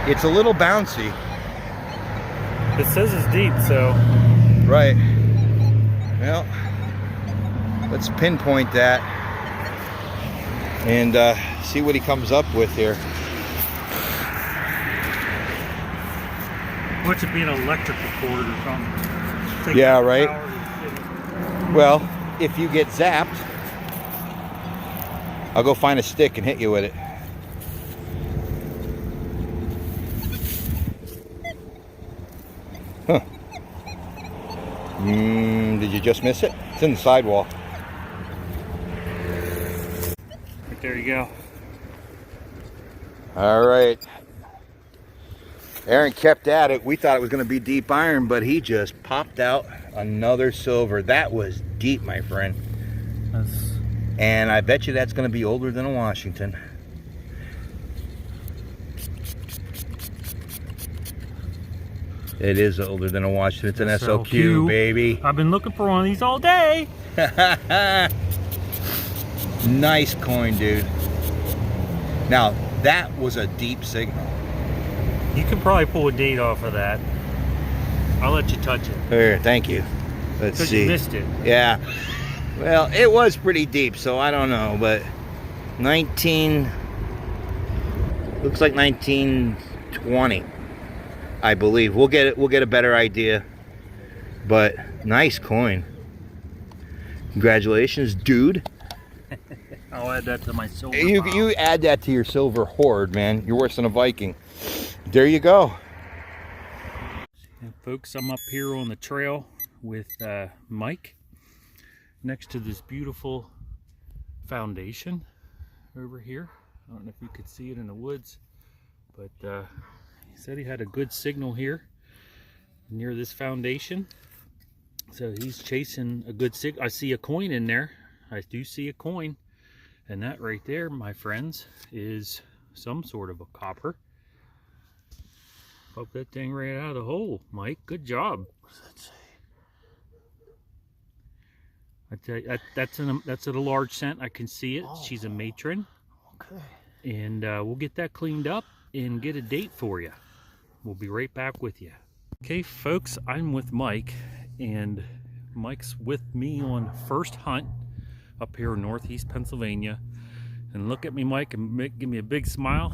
Speaker 1: It's a little bouncy.
Speaker 2: It says it's deep, so.
Speaker 1: Right. Well, let's pinpoint that and see what he comes up with here.
Speaker 2: Which would be an electrical cord or something. Take
Speaker 1: Yeah,
Speaker 2: the
Speaker 1: right.
Speaker 2: power.
Speaker 1: Well, if you get zapped, I'll go find a stick and hit you with it. Huh. Did you just miss it? It's in the sidewall.
Speaker 2: Right there you go.
Speaker 1: All right. Aaron kept at it. We thought it was going to be deep iron, but he just popped out another silver. That was deep, my friend. And I bet you that's going to be older than a Washington. It is older than a Washington. It's an SLQ, baby.
Speaker 2: I've been looking for one of these all day.
Speaker 1: Nice coin, dude. Now, that was a deep signal.
Speaker 2: You can probably pull a date off of that. I'll let you touch it.
Speaker 1: Here, thank you. Let's
Speaker 2: Because
Speaker 1: see.
Speaker 2: you missed it.
Speaker 1: Yeah. Well, it was pretty deep, so I don't know, but 19 looks like 1920, I believe. We'll get a better idea. But nice coin. Congratulations, dude.
Speaker 2: I'll add that to my silver
Speaker 1: You
Speaker 2: pile.
Speaker 1: you add that to your silver hoard, man. You're worse than a Viking. There you go.
Speaker 2: And folks, I'm up here on the trail with Mike next to this beautiful foundation over here. I don't know if you could see it in the woods, but he said he had a good signal here near this foundation. So he's chasing a good signal. I see a coin in there. I do see a coin. And that right there, my friends, is some sort of a copper. Pop that thing right out of the hole, Mike. Good job. I tell you, that's at a large cent. I can see it. Oh, she's a matron. Okay. And we'll get that cleaned up and get a date for you. We'll be right back with you. Okay, folks, I'm with Mike, and Mike's with me on first hunt up here in Northeast Pennsylvania. And look at me, Mike, and give me a big smile.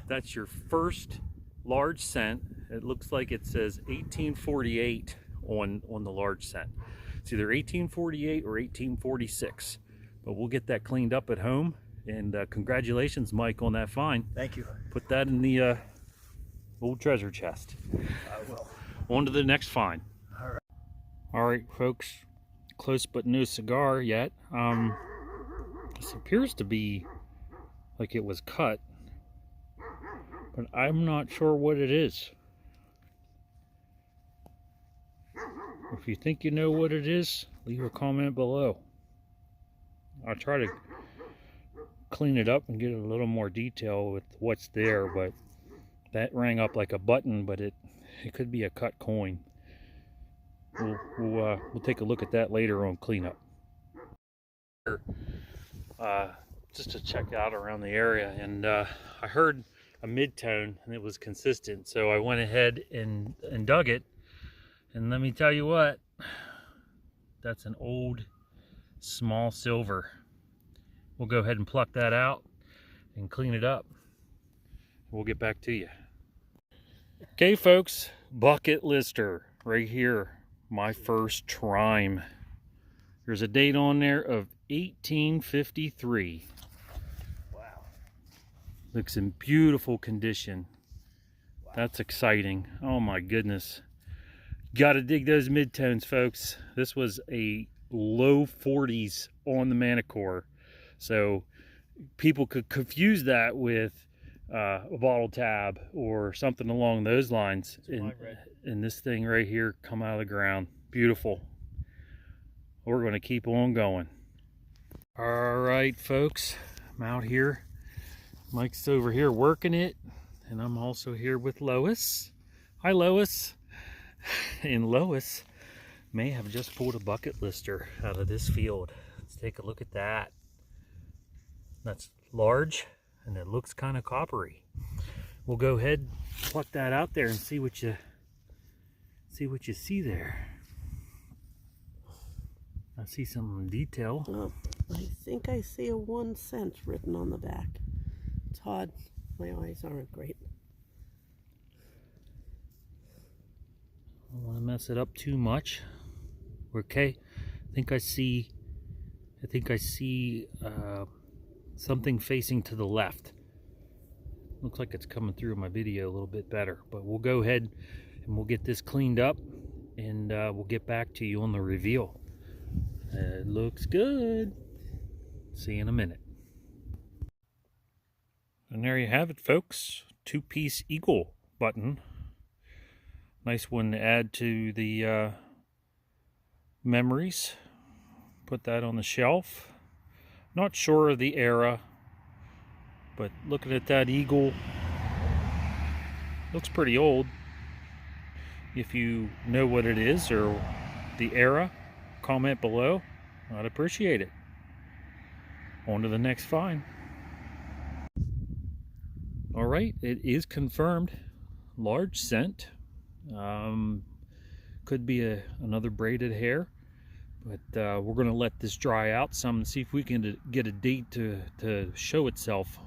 Speaker 2: That's your first large cent. It looks like it says 1848 on the large cent. It's either 1848 or 1846. But we'll get that cleaned up at home. And congratulations, Mike, on that find.
Speaker 3: Thank you.
Speaker 2: Put that in the old treasure chest.
Speaker 3: I will.
Speaker 2: On to the next find.
Speaker 3: All right.
Speaker 2: All right, folks. Close but no cigar yet. This appears to be like it was cut, but I'm not sure what it is. If you think you know what it is, leave a comment below. I'll try to clean it up and get a little more detail with what's there, but that rang up like a button, but it could be a cut coin. We'll take a look at that later on cleanup. Just to check out around the area, and I heard a mid-tone and it was consistent, so I went ahead and dug it, and let me tell you what, that's an old small silver. We'll go ahead and pluck that out and clean it up. We'll get back to you. Okay, folks, bucket lister right here. My first trime. There's a date on there of 1853.
Speaker 3: Wow.
Speaker 2: Looks in beautiful condition. Wow. That's exciting. Oh my goodness. Gotta dig those midtones, folks. This was a low 40s on the Manicore. So people could confuse that with a bottle tab or something along those lines. And this thing right here come out of the ground. Beautiful. We're going to keep on going. All right, folks, I'm out here. Mike's over here working it, and I'm also here with Lois. Hi, Lois. And Lois may have just pulled a bucket lister out of this field. Let's take a look at that. That's large, and it looks kind of coppery. We'll go ahead, pluck that out there, and see what you see there. I see some detail.
Speaker 4: Oh, I think I see a 1 cent written on the back. Todd, my eyes aren't great.
Speaker 2: I don't want to mess it up too much. Okay, I think I see something facing to the left. Looks like it's coming through in my video a little bit better, but we'll go ahead and we'll get this cleaned up, and we'll get back to you on the reveal. It looks good. See you in a minute. And there you have it, folks. 2-piece eagle button. Nice one to add to the memories. Put that on the shelf. Not sure of the era, but looking at that eagle, looks pretty old. If you know what it is or the era, comment below. I'd appreciate it. On to the next find. All right, it is confirmed. Large cent. Could be another braided hair, but we're going to let this dry out some and see if we can get a date to show itself.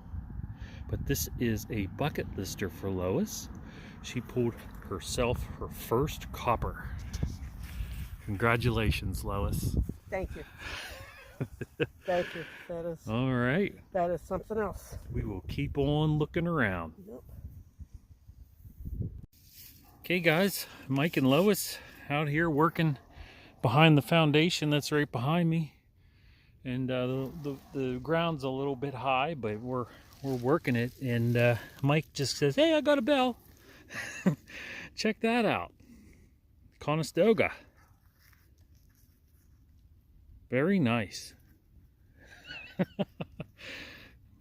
Speaker 2: But this is a bucket lister for Lois. She pulled herself her first copper. Congratulations, Lois.
Speaker 4: Thank you. Thank you. That is
Speaker 2: All right.
Speaker 4: That is something else.
Speaker 2: We will keep on looking around.
Speaker 4: Yep.
Speaker 2: Okay, guys, Mike and Lois out here working behind the foundation that's right behind me, and the ground's a little bit high, but we're working it. And Mike just says, "Hey, I got a bell." Check that out, Conestoga. Very nice.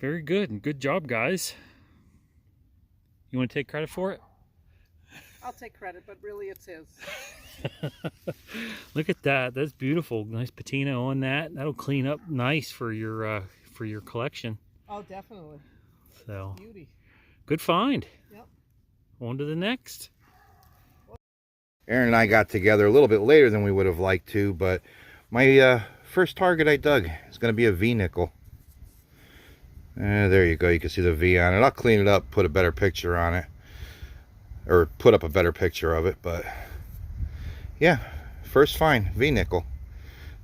Speaker 2: Very good, and good job, guys. You want to take credit for it?
Speaker 4: I'll take credit, but really it's his.
Speaker 2: Look at that. That's beautiful. Nice patina on that. That'll clean up nice for your collection.
Speaker 4: Oh, definitely.
Speaker 2: So
Speaker 4: Beauty.
Speaker 2: good find.
Speaker 4: Yep.
Speaker 2: On to the next.
Speaker 1: Aaron and I got together a little bit later than we would have liked to, but my first target I dug is going to be a V nickel. There you go. You can see the V on it. I'll clean it up, put a better picture on it, or put up a better picture of it. But yeah, first find, V nickel.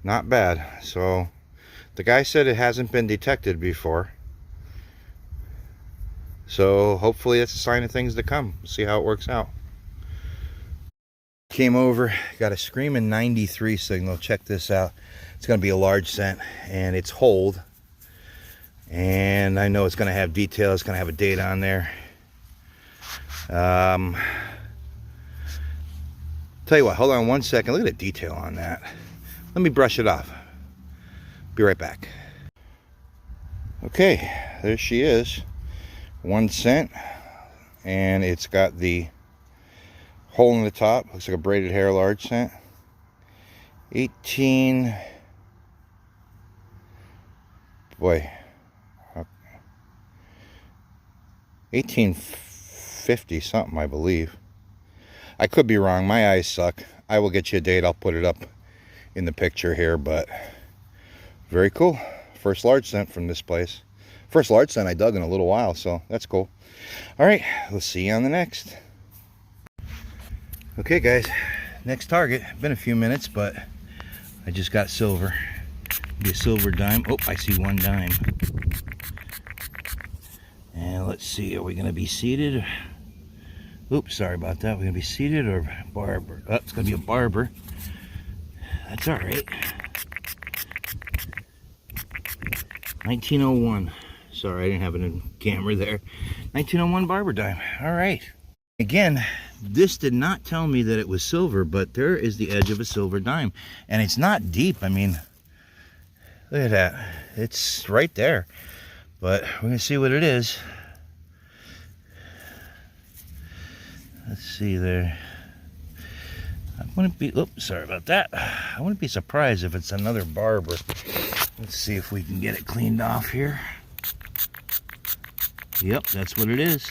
Speaker 1: Not bad. So the guy said it hasn't been detected before, so hopefully it's a sign of things to come. See how it works out. Came over, got a screaming 93 signal. Check this out. It's going to be a large cent, and it's hold, and I know it's going to have detail. It's going to have a date on there. Tell you what, hold on one second. Look at the detail on that. Let me brush it off. Be right back. Okay, there she is. 1 cent, and it's got the hole in the top. Looks like a braided hair, large cent. 1850 something, I believe. I could be wrong. My eyes suck. I will get you a date. I'll put it up in the picture here, but very cool. First large cent from this place. First large cent I dug in a little while, so that's cool. All right, we'll see you on the next. Okay, guys, next target. Been a few minutes, but I just got silver. Be a silver dime. Oh, I see 1 dime. And let's see, are we going to be seated? Oops, sorry about that. We're going to be seated or barber? Oh, it's going to be a barber. That's all right. 1901. Sorry, I didn't have it in camera there. 1901 barber dime. All right. Again, this did not tell me that it was silver, but there is the edge of a silver dime. And it's not deep. I mean, look at that. It's right there. But we're going to see what it is. Let's see there. I wouldn't be, oops, sorry about that. I wouldn't be surprised if it's another barber. Let's see if we can get it cleaned off here. Yep, that's what it is.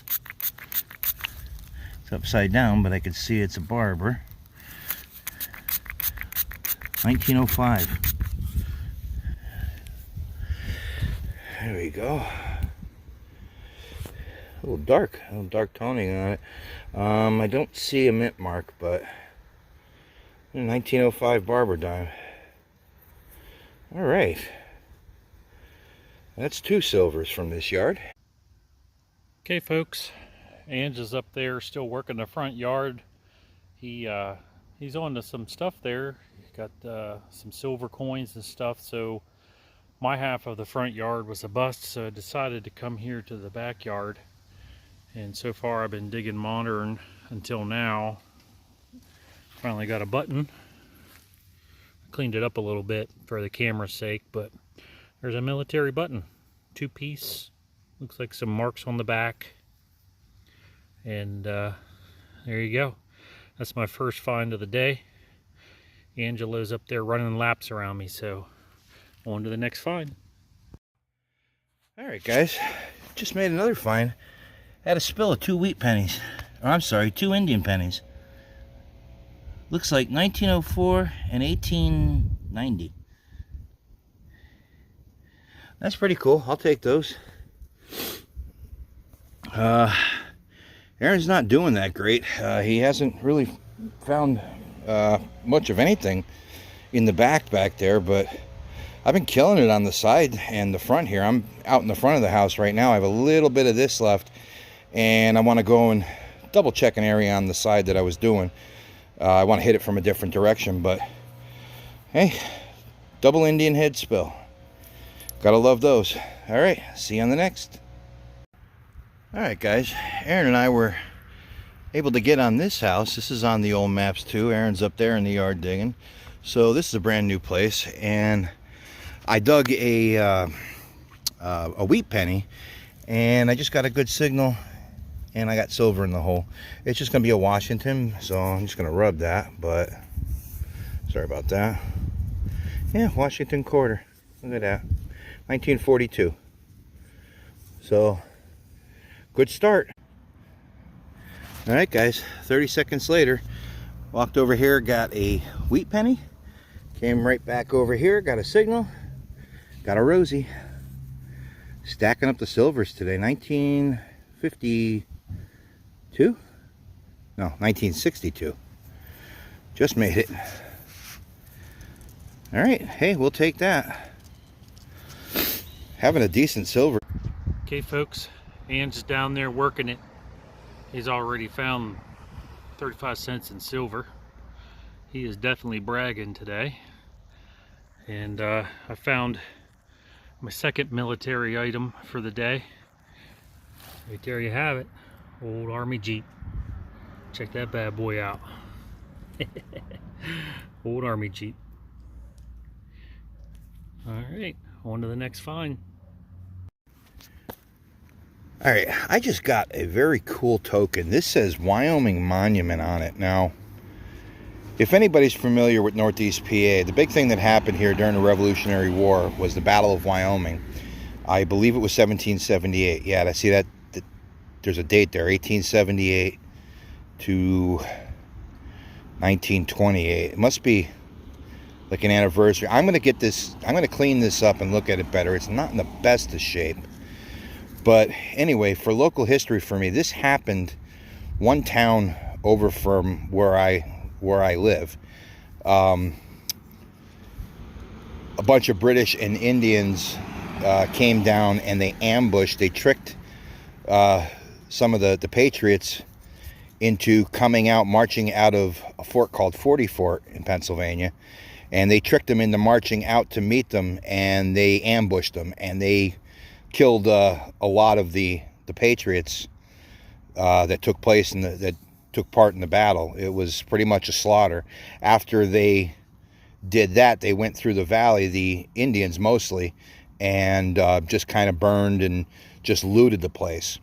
Speaker 1: It's upside down, but I can see it's a barber. 1905. There we go. A little dark toning on it. I don't see a mint mark, but 1905 barber dime. All right. That's 2 silvers from this yard.
Speaker 2: Okay, folks. Ange is up there still working the front yard. He's on to some stuff there. He's got some silver coins and stuff. So my half of the front yard was a bust, so I decided to come here to the backyard. And so far I've been digging modern until now. Finally got a button. Cleaned it up a little bit for the camera's sake, but there's a military button. 2-piece. Looks like some marks on the back. And there you go. That's my first find of the day. Angelo's up there running laps around me, so on to the next find.
Speaker 1: All right, guys. Just made another find. Had a spill of 2 wheat pennies. Or I'm sorry, 2 Indian pennies. Looks like 1904 and 1890. That's pretty cool. I'll take those. Aaron's not doing that great. He hasn't really found much of anything in the back there, but I've been killing it on the side and the front here. I'm out in the front of the house right now. I have a little bit of this left, and I want to go and double check an area on the side that I was doing. I want to hit it from a different direction, but hey, double Indian head spill. Gotta love those. All right, see you on the next. All right, guys, Aaron and I were able to get on this house. This is on the old maps too. Aaron's up there in the yard digging. So this is a brand new place, and I dug a wheat penny, and I just got a good signal, and I got silver in the hole. It's just gonna be a Washington, so I'm just gonna rub that, but sorry about that. Yeah, Washington quarter. Look at that. 1942. So good start. All right, guys, 30 seconds later, walked over here, got a wheat penny, came right back over here, got a signal, got a Rosie. Stacking up the silvers today. 1952? No, 1962. Just made it. All right, hey, we'll take that. Having a decent silver.
Speaker 2: Okay, folks, Ange's down there working it. He's already found 35 cents in silver. He is definitely bragging today. And I found my second military item for the day. Right there you have it. Old Army Jeep. Check that bad boy out. Old Army Jeep. Alright, on to the next find.
Speaker 1: Alright, I just got a very cool token. This says Wyoming Monument on it. Now, if anybody's familiar with Northeast PA, the big thing that happened here during the Revolutionary War was the Battle of Wyoming. I believe it was 1778. Yeah, I see that there's a date there, 1878 to 1928. It must be like an anniversary. I'm going to clean this up and look at it better. It's not in the best of shape. But anyway, for local history for me, this happened one town over from where I live. A bunch of British and Indians came down, and they ambushed, they tricked some of the Patriots into coming out, marching out of a fort called 40 Fort in Pennsylvania. And they tricked them into marching out to meet them, and they ambushed them, and they killed a lot of the Patriots that took place that took part in the battle. It was pretty much a slaughter. After they did that, they went through the valley, the Indians mostly, and just kind of burned and just looted the place.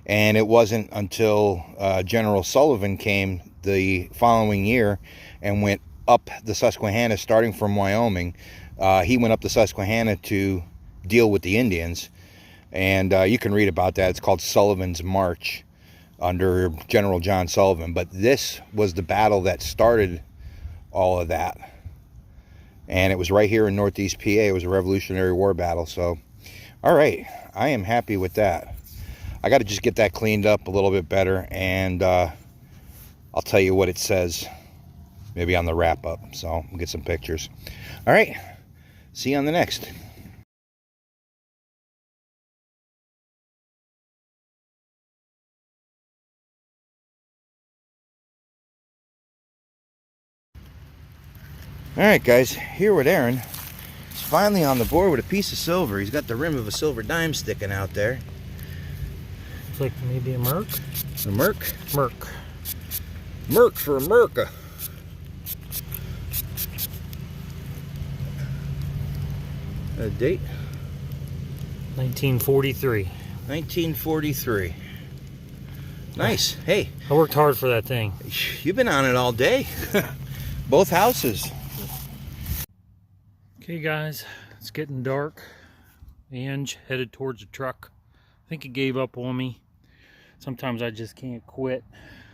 Speaker 1: And it wasn't until General Sullivan came the following year and went up the Susquehanna, starting from Wyoming. He went up the Susquehanna to deal with the Indians, and you can read about that. It's called Sullivan's March under General John Sullivan. But this was the battle that started all of that, and it was right here in Northeast PA. It was a Revolutionary War battle. So, all right, I am happy with that. I got to just get that cleaned up a little bit better, and I'll tell you what it says maybe on the wrap-up. So we'll get some pictures. All right, see you on the next. All right, guys, here with Aaron. He's finally on the board with a piece of silver. He's got the rim of a silver dime sticking out there.
Speaker 2: Looks like maybe a Merc.
Speaker 1: A Merc?
Speaker 2: Merc.
Speaker 1: Merc for America. A date?
Speaker 2: 1943.
Speaker 1: 1943. Nice. Hey,
Speaker 2: I worked hard for that thing.
Speaker 1: you've been on it all day. Both houses.
Speaker 2: Okay, guys, it's getting dark. Ange headed towards the truck. I think he gave up on me. Sometimes I just can't quit.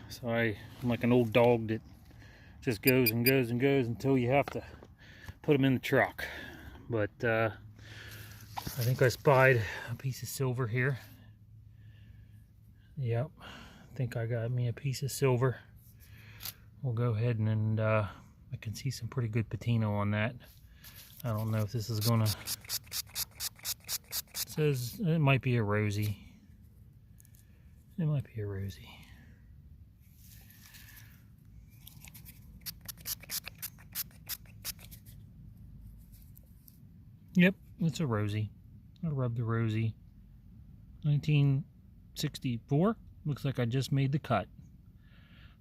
Speaker 2: So I'm like an old dog that just goes and goes and goes until you have to put him in the truck. But I think I spied a piece of silver here. Yep, I think I got me a piece of silver. We'll go ahead and I can see some pretty good patina on that. I don't know if this is gonna, it says it might be a rosy. It might be a rosy. Yep, it's a rosy. I'll rub the rosy. 1964. Looks like I just made the cut.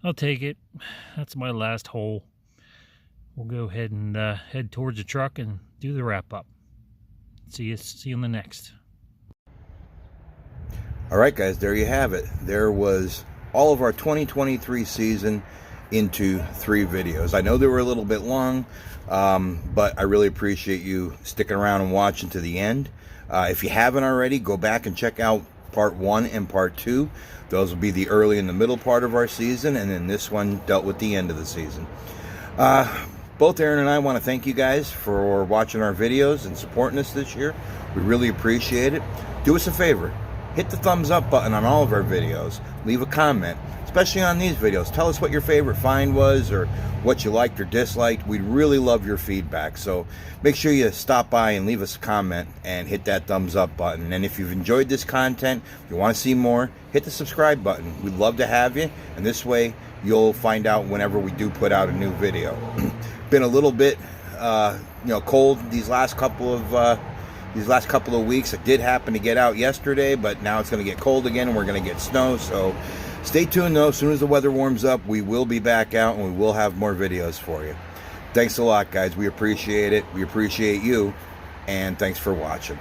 Speaker 2: I'll take it. That's my last hole. We'll go ahead and head towards the truck and do the wrap up. See you in the next.
Speaker 1: All right, guys, there you have it. There was all of our 2023 season into 3 videos. I know they were a little bit long, but I really appreciate you sticking around and watching to the end. If you haven't already, go back and check out part 1 and part 2. Those will be the early and the middle part of our season, and then this one dealt with the end of the season. Both Aaron and I want to thank you guys for watching our videos and supporting us this year. We really appreciate it. Do us a favor. Hit the thumbs up button on all of our videos. Leave a comment, especially on these videos. Tell us what your favorite find was or what you liked or disliked. We'd really love your feedback. So make sure you stop by and leave us a comment and hit that thumbs up button. And if you've enjoyed this content, if you want to see more, hit the subscribe button. We'd love to have you. And this way you'll find out whenever we do put out a new video. Been a little bit cold these last couple of weeks. It did happen to get out yesterday, but now it's going to get cold again and we're going to get snow. So stay tuned though. As soon as the weather warms up, we will be back out and we will have more videos for you. Thanks a lot, guys. We appreciate it. We appreciate you, and thanks for watching.